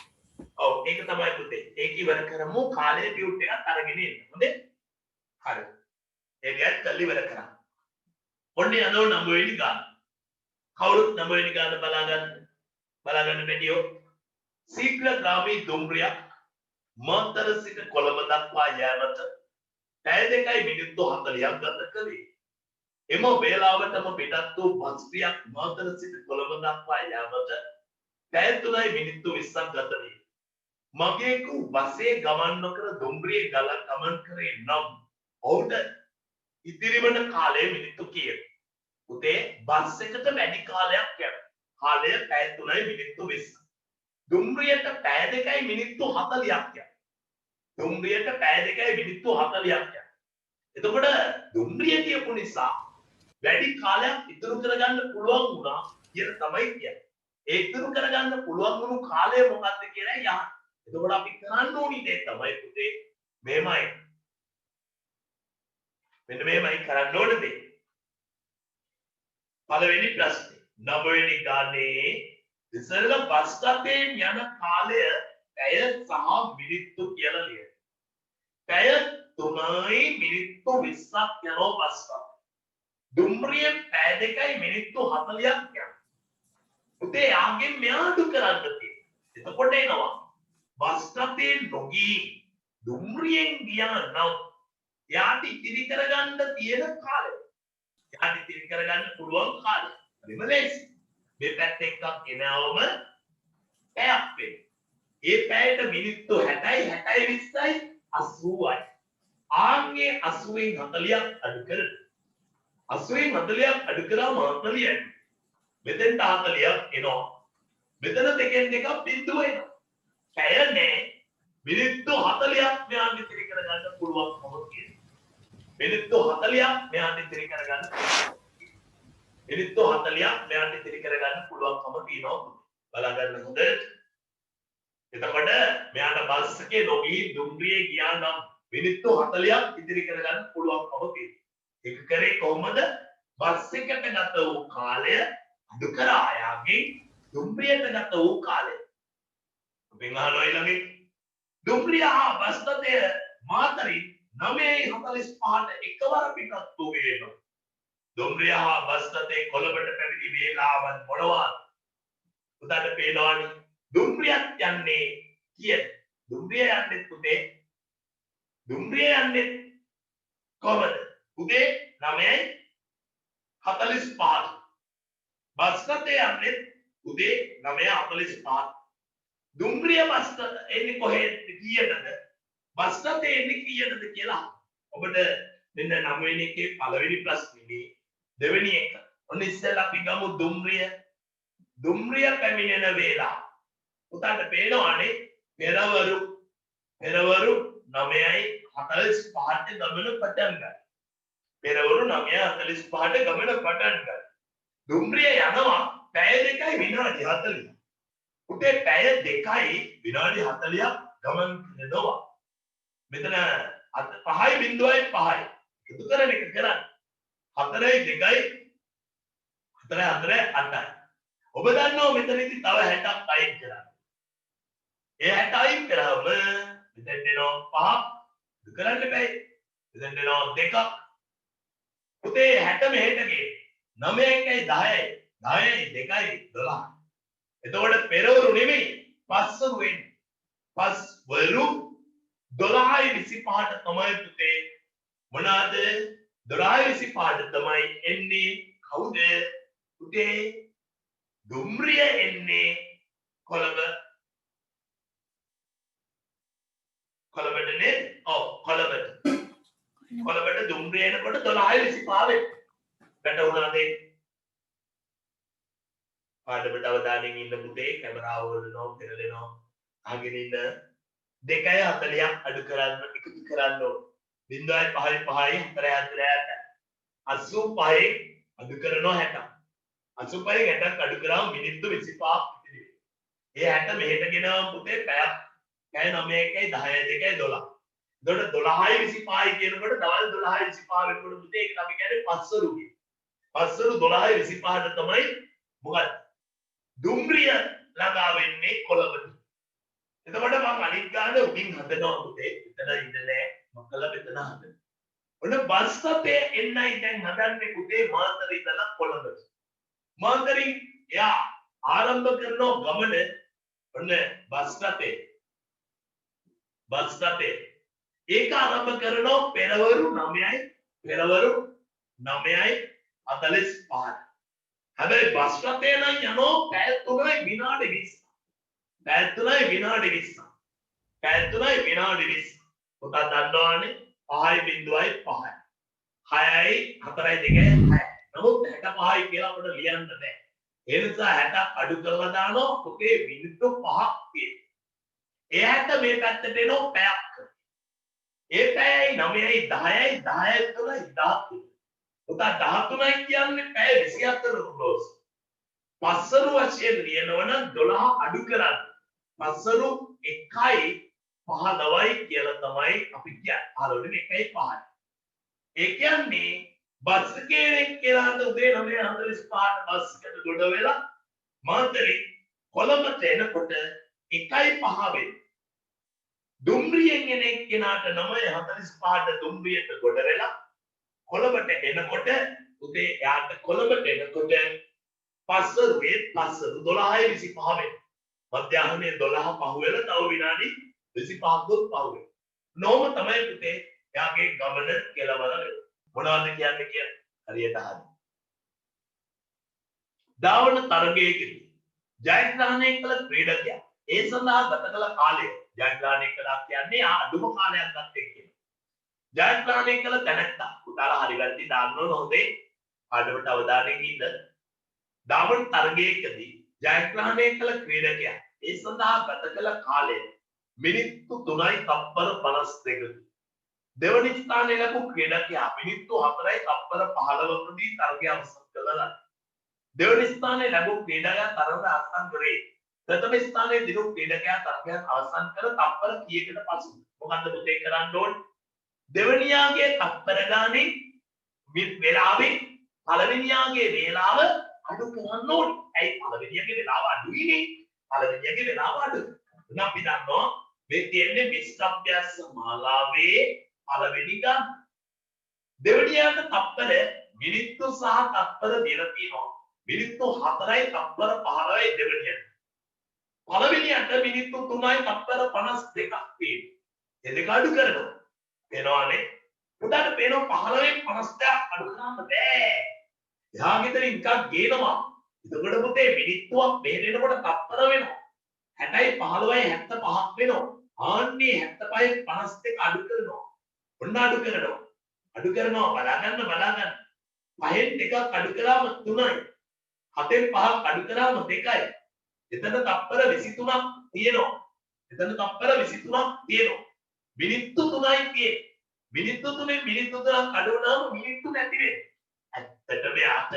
ඔව් ඒක තමයි පුතේ. ඒක ඉවර කරමු කාලේ ටියුට් එකක් අරගෙන එන්න. හොඳේ? හරි. ඒකත් කල් ඉවර කරා. ඔන්නේ යනවා 9 වෙනි ගාන. කවුරුත් 9 වෙනි ගාන බලාගන්න බැටියෝ. ශීඝ්‍රගාමී දුම්රියක් මාතර සිට කොළඹ දක්වා යෑමට පැය 2යි මිනිත්තු 40ක් ගත කළේ. එම වේලාවටම පිටත් වූ බස් ක්‍රියක් මාතර සිට කොළඹ දක්වා යාමට පැය 3යි මිනිත්තු 20ක් ගත වේ. මගේකු බස්සේ ගමන් නොකර දුම්රියේ ගමන් කරේ නම් ඔහුට ඉතිරිවන කාලය මිනිත්තු කීයද? උතේ බස් එකට වැඩි කාලයක් යනවා. කාලය පැය 3යි මිනිත්තු 20. දුම්රියට පැය 2යි මිනිත්තු 40ක් යනවා. දුම්රියට පැය 2යි මිනිත්තු 40ක් යනවා. එතකොට දුම්රිය කියපු නිසා වැඩි කාලයක් ඉතුරු කරගන්න පුළුවන් වුණා කියලා තමයි කියන්නේ. ඒ ඉතුරු කරගන්න පුළුවන් වුණු කාලය මොකක්ද කියලා යහන්. එතකොට අපි කරන්න ඕනි දේ තමයි පුතේ මේමයි. මෙන්න මේමයි කරන්න ඕන දේ. පළවෙනි ප්‍රශ්නේ 9 වෙනි ගානේ ඉස්සෙල්ල බස් රථයෙන් යන කාලය පැය සහ මිනිත්තු කියලා ලියන්න. පැය 3යි මිනිත්තු 20ක් යනවා බස් රථ. දුම්රිය පැය 2යි මිනිත්තු 40ක් යනවා. පුතේ යාගෙන් මෙයාට කරන්න තියෙන්නේ. එතකොට එනවා බස් රථයෙන් නොගී දුම්රියෙන් ගියා නම් යාට ඉතිරි කරගන්න තියෙන කාලය. යාට ඉතිරි කරගන්න පුළුවන් කාලය. හරිම ලේසි. මේ පැත්ත එකක් එනවම පැයක් වෙනවා. ඒ පැයට මිනිත්තු 60යි 60යි 20යි 80යි. ආන්ගේ 80න් 40ක් අඩු කරලා 80න් 40ක් අඩු කරාම 40යි. මෙතෙන්ට 40ක් එනවා. මෙතන දෙකෙන් දෙකක් බිඳුව එනවා. පැය නෑ. මිනිත්තු 40ක් මෙයාට ඉතිරි කරගන්න පුළුවන්කම තියෙනවා. මිනිත්තු 40ක් මෙයාට ඉතිරි කරගන්න. මිනිත්තු 40ක් මෙයාට ඉතිරි කරගන්න පුළුවන්කම තියෙනවා. බලා ගන්න හොඳට. එතකොට මෙයාට බස් එකේ නොගී දුම්රියේ ගියා නම් මිනිත්තු 40ක් ඉතිරි කරගන්න පුළුවන්කම තියෙනවා. ඒක කරේ කොහොමද? බස් එකට ගත වූ කාලය අඩු කරා යාගේ දුම්රියට ගත වූ කාලය. ඔබෙන් අහනවා ඊළඟට දුම්රිය හා බස් රථය මාතරින් 9:45ට එකවර පිටත් වූ වේම දුම්රිය හා බස් රථය කොළඹට පැමිණි වේලාවන් මොනවාද? උදාට පේනවනේ දුම්රියක් යන්නේ කීයද? දුම්රිය යන්නේ පුතේ දුම්රිය යන්නේ කොහමද? උදේ 9:45. බස් රථය යන්නේ උදේ 9:45. දුම්රිය බස් එන්නේ කොහෙද කීයටද? බස් රථය එන්නේ කීයටද කියලා ඔබට මෙන්න 9 වෙනි එකේ පළවෙනි ප්‍රශ්නේ දෙවෙනි එක. ඔන්න ඉස්සෙල්ලා අපි ගමු දුම්රිය. දුම්රිය පැමිණෙන වේලාව. උතාට පේනවානේ පෙරවරු 9:45ට ගමන පටන් ගන්නවා. පෙරවරු 9:45ට ගමන පටන් ගන්නවා. දුම්රිය යනවා පැය 2යි විනාඩි 40. උදේ පැය 2යි විනාඩි 40ක් ගමන් කරනවා. මෙතන 5:05යි එකතු කරන එක කරන්න. 4යි 2යි 4 4 8යි. ඔබ දන්නවා මෙතනදී තව 60ක් අයින් කරන්න. ඒ 60 අයින් කරාම මෙතන එනවා 5ක් ඉතුරු කරන්න බෑ. මෙතන එනවා 2ක්. පුතේ 60 මෙහෙට ගියේ. 9යි 10යි 10යි 2යි 12. එතකොට පෙරවරු නෙමෙයි පස්වරු වෙන්නේ. පස්වරු 12යි 25ට තමයි පුතේ මොනවාද 12යි 25ට තමයි එන්නේ කවුද පුතේ දුම්රිය එන්නේ කොළඹ කොළඹට නේද? ඔව් කොළඹට දුම්රිය එනකොට 12යි 25 වැටුණාද? පාඩමට අවධානයෙන් ඉන්න පුතේ කැමරාව වලනෝ පෙරලෙනෝ අහගෙන ඉන්න 2:40ක් අඩු කරන්න එකතු කරන්න ඕන 0.5 5යි 4 85 අඩු කරනවා 60 85 60ක් අඩු කරාම මිනිත්තු 25ක් ඉතිරි ඒ 60 මෙහෙට ගෙනාම පුතේ පැය 9යි 10යි 2යි 12 එතකොට 12යි 25යි කියනකොට දවල් 12යි 25 වෙනකොට පුතේ ඒක අපි කියන්නේ පස්වරු කිය. පස්වරු 12යි 25ට තමයි මොකද දුම්රිය ළඟා වෙන්නේ කොළඹට. එතකොට මම අනිත් ගාන උඩින් හදනවා පුතේ. එතන ඉඳලා මොකල මෙතන හදන්න. ඔන්න බස් ස්ටොපේ එන්නයි දැන් හදන්නේ පුතේ මාතර ඉඳලා කොළඹට. මාතරින් එයා ආරම්භ කරන ගමන ඔන්න බස් ස්ටොපේ. බස් ස්ටොපේ ඒක ආරම්භ කරනවා පෙරවරු 9යි 45. හැබැයි බස් රථය නම් යනවා පැය 3යි විනාඩි 20. පැය 3යි විනාඩි 20. පැය 3යි විනාඩි 20. පුතා දන්නවනේ 5.5යි 6යි. 4යි 2යි 6යි. නමුත් 65යි කියලා අපිට ලියන්න බෑ. ඒ නිසා 60ක් අඩු කරලා දානවා පුතේ මිනිත්තු 5ක් තියෙනවා. එයාට මේ පැත්තට එනවා පැයක්. ඒ පැයයි 9යි 10යි 10යි 3යි 13. පුතා 13යි කියන්නේ පැය 24 රුපියල්. පස්වරු වශයෙන් ලියනවනම් 12 අඩු කරන්න. පස්වරු 1යි 15යි කියලා තමයි අපි කියන්නේ. 15 1යි 5යි. ඒ කියන්නේ බස් එකේ කියලා උදේ 9:45ට බස් එකට ගොඩ වෙලා මාතලේ කොළඹට එනකොට 1යි 5 වෙයි. දුම්රියෙන් එන එක්කෙනාට 9:45ට දුම්රියට ගොඩ වෙලා කොළඹට එනකොට උදේ යාට කොළඹට එනකොට පස්වරුවේ 12:25 වෙනවා. මධ්‍යහ්නයේ 12 පහ වෙලා තව විනාඩි 25ක් දුර පහ වෙනවා. නෝම තමයි පුතේ යාගේ ගමන කෙලවර වෙන්නේ. මොනවද කියන්නේ හරියට අහන්න. ධාවන තරගයේදී ජයග්‍රහණය කළ ක්‍රීඩකයා ඒ සඳහා ගත කළ කාලය ජයග්‍රහණය කළා කියන්නේ අඩුම කාලයක් ගත එක්කෙනා. ජයග්‍රහණය කළ තැනැත්තා පුතාලා හරි වැරදි දාන්න ඕන හොඳේ පාඩමට අවධානයෙන් ඉන්න. ධාවන තරගයකදී ජයග්‍රහණය කළ ක්‍රීඩකයා ඒ සඳහා ගත කළ කාලය මිනිත්තු 3යි තප්පර 52යි. දෙවනි ස්ථානයේ ලැබු ක්‍රීඩකයා මිනිත්තු 4යි තප්පර 15කදී තරගය අවසන් කළා. දෙවනි ස්ථානයේ ලැබු ක්‍රීඩකයා තරගය අවසන් කරේ. ප්‍රථම ස්ථානයේ දිනු ක්‍රීඩකයා තරගය අවසන් කර තප්පර කීයකට පසු මොකද්ද පුතේ කරන්න ඕනේ? දෙවනියාගේ තප්පර ගානේ වෙලාවේ පළවෙනියාගේ වේලාව අඩු කරන්න ඕනේ. ඇයි පළවෙනියාගේ වේලාව අඩුයිනේ? පළවෙනියාගේ වේලාව අඩු. එහෙනම් අපි දන්නවා මේ තියෙන්නේ මිශ්‍ර අභ්‍යාස මාලාවේ පළවෙනි ගන්න. දෙවනියාට තප්පර මිනිත්තු සහ තප්පර දෙක තියෙනවා. මිනිත්තු 4යි තප්පර 15යි දෙවනියට. පළවෙනියට මිනිත්තු 3යි තප්පර 52ක් තියෙනවා. ඒ දෙක අඩු කරනවා. වෙනවානේ. උඩට පේනවා 15න් 52ක් අඩු කරන්න බෑ. එහා ගෙදර එකක් ගේනවා. එතකොට පුතේ මිනිත්තුවක් මෙහෙරෙනකොට තප්පර වෙනවා. 60යි 15යි 75ක් වෙනවා. ආන්නේ 75යි 52 අඩු කරනවා. ඔන්න අඩු කරනවා. අඩු කරනවා බලාගන්න. 5න් 2ක් අඩු කරාම 3යි. 7න් 5ක් අඩු කරාම 2යි. එතන තප්පර 23ක් තියෙනවා. මිනිත්තු 3යි තියෙන්නේ. මිනිත්තු 3න් මිනිත්තු 3ක් අඩු වුණාම මිනිත්තු නැති වෙනවා. ඇත්තටම යාට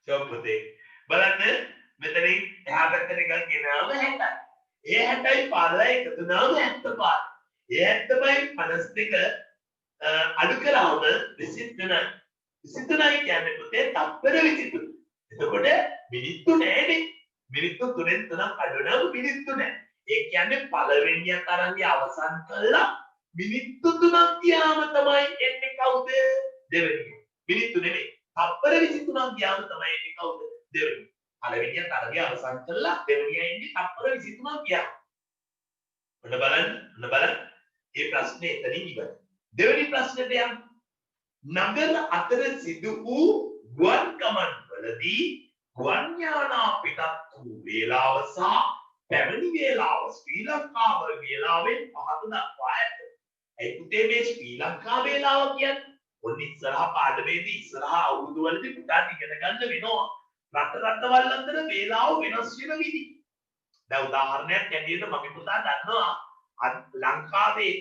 සම්පතේ බලන්න මෙතනින් එහා පැත්තට එකක් ගෙනාම 60යි. ඒ 60යි 15යි එකතු වුණාම 75. ඒ 70යි 52 අඩු කරාම 23යි. 23යි කියන්නේ පුතේ තප්පර 23. එතකොට මිනිත්තු නෑනේ. මිනිත්තු 3න් 3ක් අඩු වෙනවා මිනිත්තු නෑ. ඒ කියන්නේ පළවෙනිය තරංගේ අවසන් කළා මිනිත්තු 3ක් ගියාම තමයි එන්නේ කවුද? දෙවෙනිය. මිනිත්තු නෙමෙයි. තප්පර 23ක් ගියාම තමයි එන්නේ කවුද? දෙවෙනිය. පළවෙනිය තරංගේ අවසන් කළා දෙවෙනිය එන්නේ තප්පර 23ක් ගියාම. ඔන්න බලන්න. මේ ප්‍රශ්නේ එතනින් ඉවරයි. දෙවෙනි ප්‍රශ්නෙට යන්න. නගර අතර සිදු වූ ගුවන් ගමන් වලදී ගුවන් යානා පිටත් වූ වේලාව සහ පැමිණි වේලාව ශ්‍රී ලංකාව වේලාවෙන් පහත දක්වා ඇත. ඒ පුතේ මේ ශ්‍රී ලංකා වේලාව කියන්නේ ඔන්න ඉස්සරහා පාඩමේදී ඉස්සරහා අවුරුදු වලදී පුතාට ඉගෙන ගන්න වෙනවා. රටවල් අතර වේලාව වෙනස් වෙන විදි. දැන් උදාහරණයක් ඇටියට මගේ පුතා දන්නවා ලංකාවේ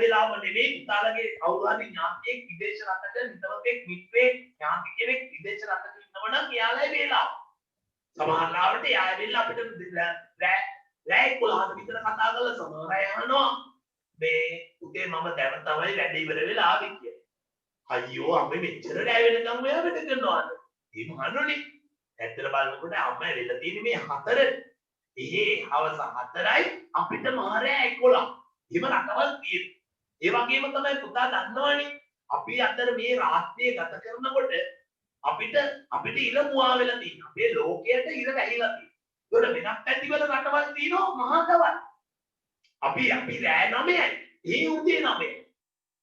වෙලාව නෙවෙයි පුතාලගේ කවුරු හරි ඥාතියෙක් විදේශ රටක නිතවතෙක් මිත්‍රයෙක් ඥාති කෙනෙක් විදේශ රටක ඉන්නවනම් එයාලගේ වේලාව සමහර ලාවට එයා ඇවිල්ලා අපිට රෑ 11ට විතර කතා කරලා සමහර අය අහනවා මේ උදේ මම දැන් තමයි වැඩ ඉවර වෙලා ආවේ කියලා. අයියෝ අම්මේ මෙච්චර රෑ වෙනකම් ඔයා වැඩ කරනවාද? ඒ මහන්නෝනේ. ඇත්තට බලනකොට අම්මා ඇවිල්ලා තියෙන්නේ මේ 4ට. හවස 4යි අපිට මාරෑ 11. එහෙම රටවල් තියෙනවා. ඒ වගේම තමයි පුතා දන්නවනේ අපි අතර මේ රාත්‍රිය ගත කරනකොට අපිට ඉර මුවා වෙලා තියෙනවා. අපේ ලෝකයට ඉර වැහිලා තියෙනවා. ඒකට වෙනත් පැතිවල රටවල් තියෙනවා මහතවල්. අපි රෑ 9යි. ඒ උදේ 9යි.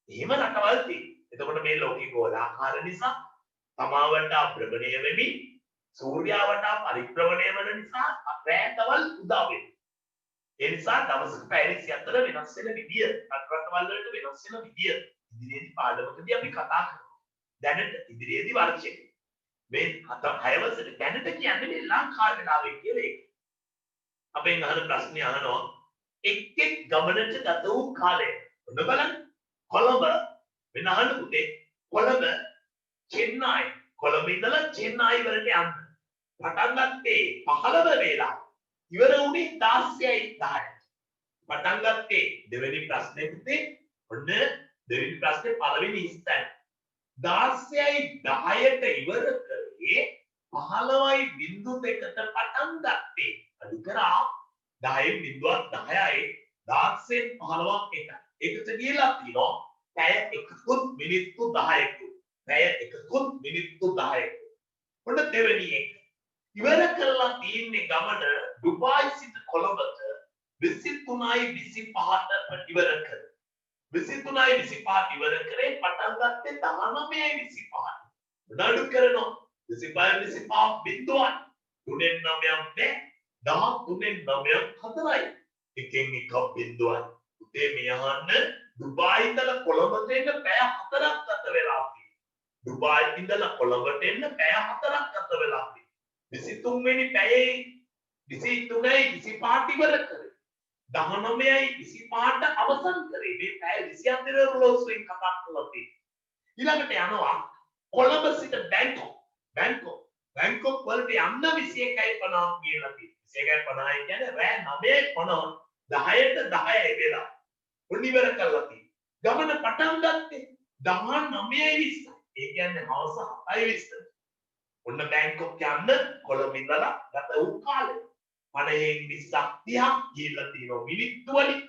එහෙම රටවල් තියෙනවා. එතකොට මේ ලෝකේ ගෝලාකාර නිසා තමාවට අප්‍රමණය වෙමින් සූර්යාවට පරිභ්‍රමණය වෙන නිසා රැතවල් උදා වෙනවා. ඒ නිසා දවසක පැය 24 වෙනස් වෙන විදිය රටවල් වලට වෙනස් වෙන විදිය ඉදිරියේදී පාඩමකදී අපි කතා කරමු. දැනට ඉදිරියේදී වර්ෂයේ මේ 6 වසරේ දැනට කියන්නේ මේ ලංකාවේ වෙලාවේ කියලා ඒක. අපෙන් අහන ප්‍රශ්නේ අහනවා එක් ගමනට ගත වූ කාලය. ඔන්න බලන්න. කොළඹ වෙන අහන්න පුතේ කොළඹ චෙන්නයි කොළඹ ඉඳලා චෙන්නයි වලට යන්න. පටන් ගත්තේ 15 වේලාව. ඉවර වුණේ 16යි 10යි. පටන් ගත්තේ දෙවෙනි ප්‍රශ්නේ පුතේ. ඔන්න දෙවෙනි ප්‍රශ්නේ පළවෙනි ස්ථාන. 16යි 10ට ඉවර කරේ 15.2කට පටන් ගත්තේ. අඩු කරා 10.10යි 16න් 15ක් එකයි. ඒකට ගියලා තියෙනවා පැය 1කුත් මිනිත්තු 10කුත්. පැය 1කුත් මිනිත්තු 10කුත්. ඔන්න දෙවෙනි එක. ඉවර කරලා තියෙන්නේ ගමන ඩුබායි සිට කොළඹට 23.25ට ඉවර කරා. 23.25ට ඉවර කරේ පටන් ගත්තේ 19.25ට. නඩු කරනවා 25.25 බිඳුවක් 3න් 9ක් නෑ 13න් 9ක් 4යි. එකෙන් එකක් බිඳුවක්. උදේ මෙයහන්න ඩුබායි ඉඳලා කොළඹට එන්න පැය 4ක් ගත වෙලා තියෙනවා. ඩුබායි ඉඳලා කොළඹට එන්න පැය 4ක් ගත වෙලා තියෙනවා. 23 වෙනි පැයේ 23යි 25ට ඉවර කරේ. 19.25ට අවසන් කරේ. මේ පැය 24 රොලෝසුවෙන් කතා කරලා තියෙනවා. ඊළඟට යනවා කොළඹ සිට බැංකොක් වලට යන්න 21.50 කියලා තියෙනවා. 21.50 කියන්නේ රෑ 9:50 10ට 10යි වෙලා. උන් ඉවර කරලා තියෙනවා. ගමන පටන් ගත්තේ 19:20. ඒ කියන්නේ හවස 7:20. ඔන්න බැංකොක් යන්න කොළඹ ඉඳලා ගත වූ කාලය 50න් 20ක් 30ක් ගිහිල්ලා තියෙනවා මිනිත්තු වලින්.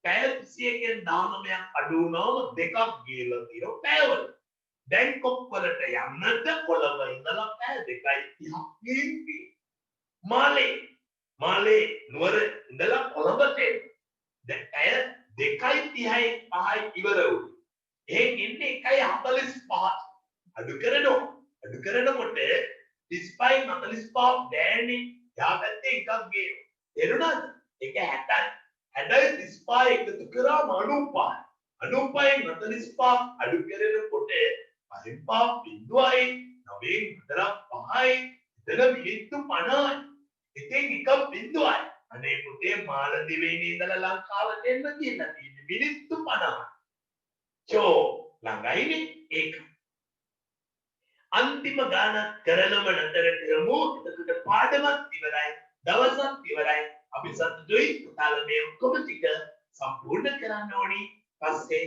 පැය 21න් 19ක් අඩු වුණාම දෙකක් ගිහිල්ලා තියෙනවා පැයවල. බැංකොක් වලට යන්නට කොළඹ ඉඳලා පැය 2.30ක් ගිහින් මාලේ නුවර ඉඳලා කොළඹට එන්න. දැන් පැය 2.30යි 5යි ඉවර වුණා. එහෙන් ඉන්නේ 1.45 අඩු කරනවා. අඩු කරනකොට 35 45 දැන්නේ යා පැත්තේ එකක් ගේනවා. එරුණාද? ඒක 60යි. 60යි 35 එකතු කරාම 95. 95න් 45 අඩු කරනකොට 55 බිඳුවයි 9න් 4යි 5යි එතන මිනිත්තු 50යි. ඉතින් එක බිඳුවයි. අනේ පුතේ මාලදිවයිනේ ඉඳලා ලංකාවට එන්න කියලා තියෙන්නේ මිනිත්තු 50යි. චෝ ළඟයිනේ ඒක. අන්තිම ගාන කරලම නතර කරමු. එතකොට පාඩමත් ඉවරයි, දවසත් ඉවරයි. අපි සතුටුයි පුතාලා මේ ඔක්කොම ටික සම්පූර්ණ කරන්න ඕනි. පස්සේ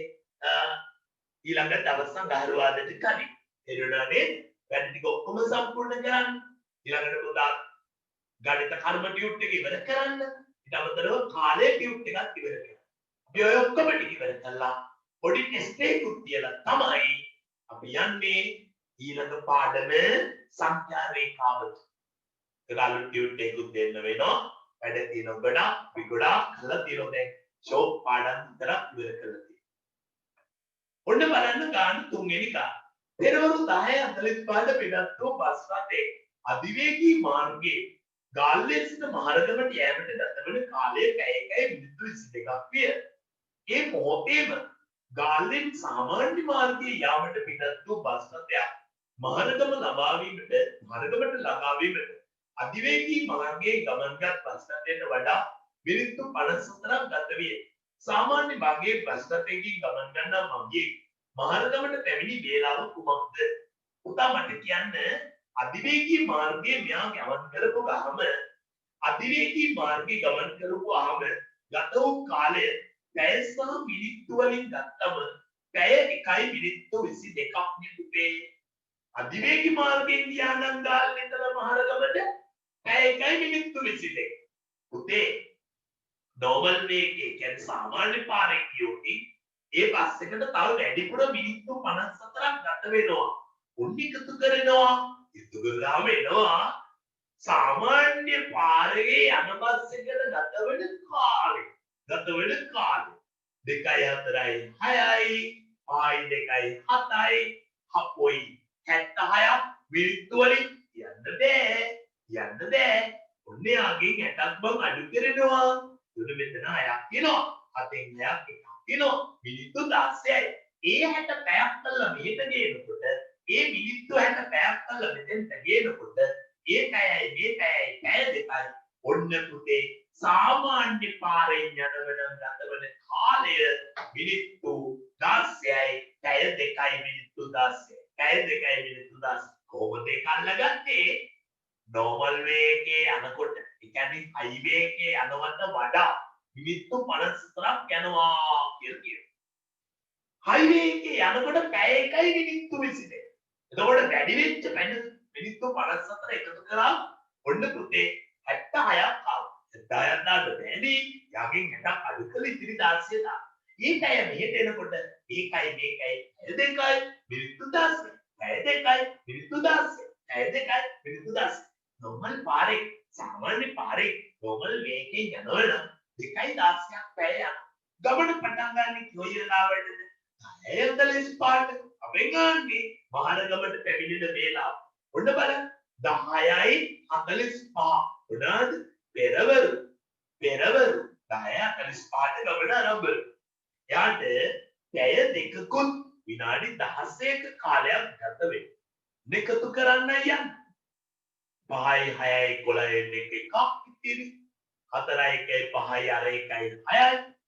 ඊළඟ දවස් අඟහරුවාදට කලින් එරුණානේ වැඩ ටික ඔක්කොම සම්පූර්ණ කරන්න. ඊළඟට පුතා ගණිත කර්ම ටියුට් එක ඉවර කරන්න. ඊට අමතරව කාලය ටියුට් එකත් ඉවර කරන්න. අපි ඔය ඔක්කොම ටික ඉවර කළා. පොඩි ටෙස්ට් එකකුත් තියලා තමයි අපි යන්නේ ඊළඟ පාඩම සංඛ්‍යා රේඛාවට. ඒගොල්ලෝ ටියුට් එකකුත් දෙන්න වෙනවා. වැඩ තියෙන ගොඩක් කළා තියෙනවා දැන් ෂෝක් පාඩම් විතරක් ඉවර කරලා තියෙනවා. ඔන්න බලන්න ගාන තුන්වෙනි කාරණා. පෙරවරු 10:45 පිටත්තු බස් රථයේ අධිවේගී මාර්ගයේ ගාල්ලේ සිට මහරගමට යෑමට ගතවන කාලය පැය 1 මිනිත්තු 22ක් විය. ඒ මොහොතේම ගාල්ලෙන් සාමාන්‍ය මාර්ගයේ යාමට පිටත්තු බස් රථයක් මහරගම ළඟා වීමට අධිවේගී මාර්ගයේ ගමන්ගත් බස් රථයට වඩා මිනිත්තු 54ක් ගත විය. සාමාන්‍ය මාර්ගයේ බස් රථයකින් ගමන් ගන්නා මගියෙක් මහරගමට පැමිණි වේලාව කුමක්ද? පුතා මට කියන්න අධිවේගී මාර්ගයේ මෙයා ගමන් කරපු ගමන් අධිවේගී මාර්ගයේ ගමන් කරපුවාම ගත වූ කාලය පැය සහ මිනිත්තු වලින් ගත්තම පැය 1 මිනිත්තු 22ක් නෙපුතේ. අධිවේගී මාර්ගයෙන් ගියා නම් ගාල්ලේ ඉඳලා මහරගමට පැය 1 මිනිත්තු 22. පුතේ normal way එකේ කියන්නේ සාමාන්‍ය පාරේ ගියොත් ඒ බස් එකට තව වැඩිපුර මිනිත්තු 54ක් ගත වෙනවා. උන් එකතු කරනවා. එකතු කරලාම එනවා. සාමාන්‍ය පාරේ යන බස් එකට ගත වෙන කාලය. 2 4යි 6යි 2යි 7යි 76ක් මිනිත්තු වලින් යන්න බෑ. ඔන්න යාගෙන් 60ක් බං අඩු කරනවා. දුර මෙතන 6ක් තියෙනවා. 7න් 6ක් එකක් තියෙනවා. මිනිත්තු 16යි. ඒ 60 පැයක් කළා මෙහෙට ගේනකොට ඒ මිනිත්තු 60 පැයක් කළා මෙතෙන්ට ගේනකොට ඒ පැයයි මේ පැයයි පැය 2යි. ඔන්න පුතේ සාමාන්‍ය පාරෙන් යනවන ගතවන කාලය මිනිත්තු 16යි පැය 2යි මිනිත්තු 16යි. පැය 2යි මිනිත්තු 16. කොහොමද ඒක අල්ලගත්තේ? normal way එකේ යනකොට ඒ කියන්නේ highway එකේ යනවට වඩා මිනිත්තු 54ක් යනවා කියලා කියනවා. highway එකේ යනකොට පැය 1යි මිනිත්තු 22. එතකොට වැඩි වෙච්ච මිනිත්තු 54 එකතු කරා ඔන්න පුතේ 76ක් ආවා. 76ක් දාන්න බැරි. යකින් 60ක් අඩු කළ ඉතිරි 16 දා. ඒකයි මෙහෙට එනකොට ඒකයි මේකයි 2යි මිනිත්තු 16. 2යි මිනිත්තු 16. 2යි මිනිත්තු 16. normal පාරේ සාමාන්‍ය පාරේ normal way එකේ යනවනම් 2:16ක් පැය යන. ගමන පටන් ගන්න කොයි වෙලාවටද? 10:45ට. අපෙන් ගන්නේ මහරගමට පැමිණෙන වේලාව. ඔන්න බලන්න 10:45. උනාද? පෙරවරු 10:45ට ගමන ආරම්භ වෙනවා. යාට පැය 2කුත් විනාඩි 16ක කාලයක් ගත වෙනවා. දෙකතු කරන්න යන්න. 5යි 6යි 11යි එකක් ඉතිරි. 4යි 1යි 5යි අර 1යි 6යි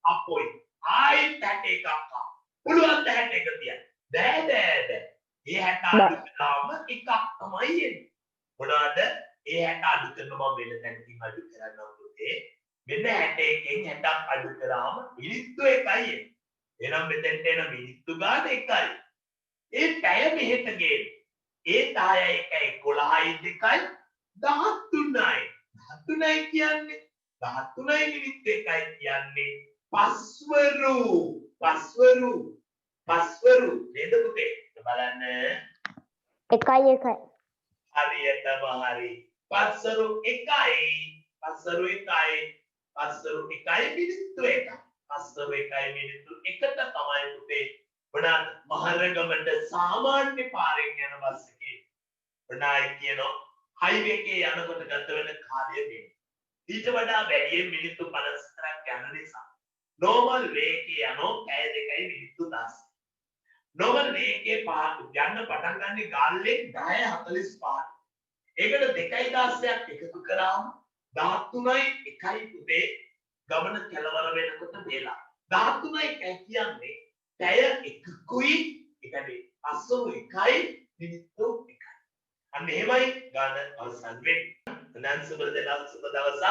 අපොයි. ආයි 61ක් ආ. පුළුවන් 61 තියන්න. බෑ. ඒ 60 අඩු කරාම එකක් තමයි එන්නේ. මොනවාද? ඒ 60 අඩු කරනවා වෙන තැනකින් අඩු කරනවා පුතේ. මෙන්න 61කින් 60ක් අඩු කරාම මිනිත්තු 1යි එන්නේ. එහෙනම් මෙතෙන්ට එන මිනිත්තු ගාන 1යි. ඒ පැය මෙහෙට ගේන්න. ඒ 10යි 1යි 11යි 2යි 13යි. 13යි කියන්නේ 13යි මිනිත්තු 1යි කියන්නේ පස්වරු නේද පුතේ? බලන්න 1යි. හරියටම හරි. පස්වරු 1යි මිනිත්තු 1යි. පස්වරු 1යි මිනිත්තු 1ට තමයි පුතේ මොනවාද මහරගමට සාමාන්‍ය පාරෙන් යන බස් එකේ මොනවායි කියනවා highway එකේ යනකොට ගත වෙන කාලය දෙන්නේ. ඊට වඩා වැඩි මිනිත්තු 54ක් යන නිසා normal way එකේ යනෝ පැය 2යි මිනිත්තු 10. normal way එකේ යන්න පටන් ගන්නේ ගාල්ලෙන් 10:45. ඒකට 2:16ක් එකතු කරාම 13යි 1යි පුතේ ගමන කෙලවර වෙනකොට වේලා. 13යි 1 කියන්නේ පැය 1කුයි ඒ කියන්නේ පස්වරු 1යි මිනිත්තු 1යි. අන්න එහෙමයි ගාන අවසන් වෙන්නේ. අනන්ත සුබ දවසක්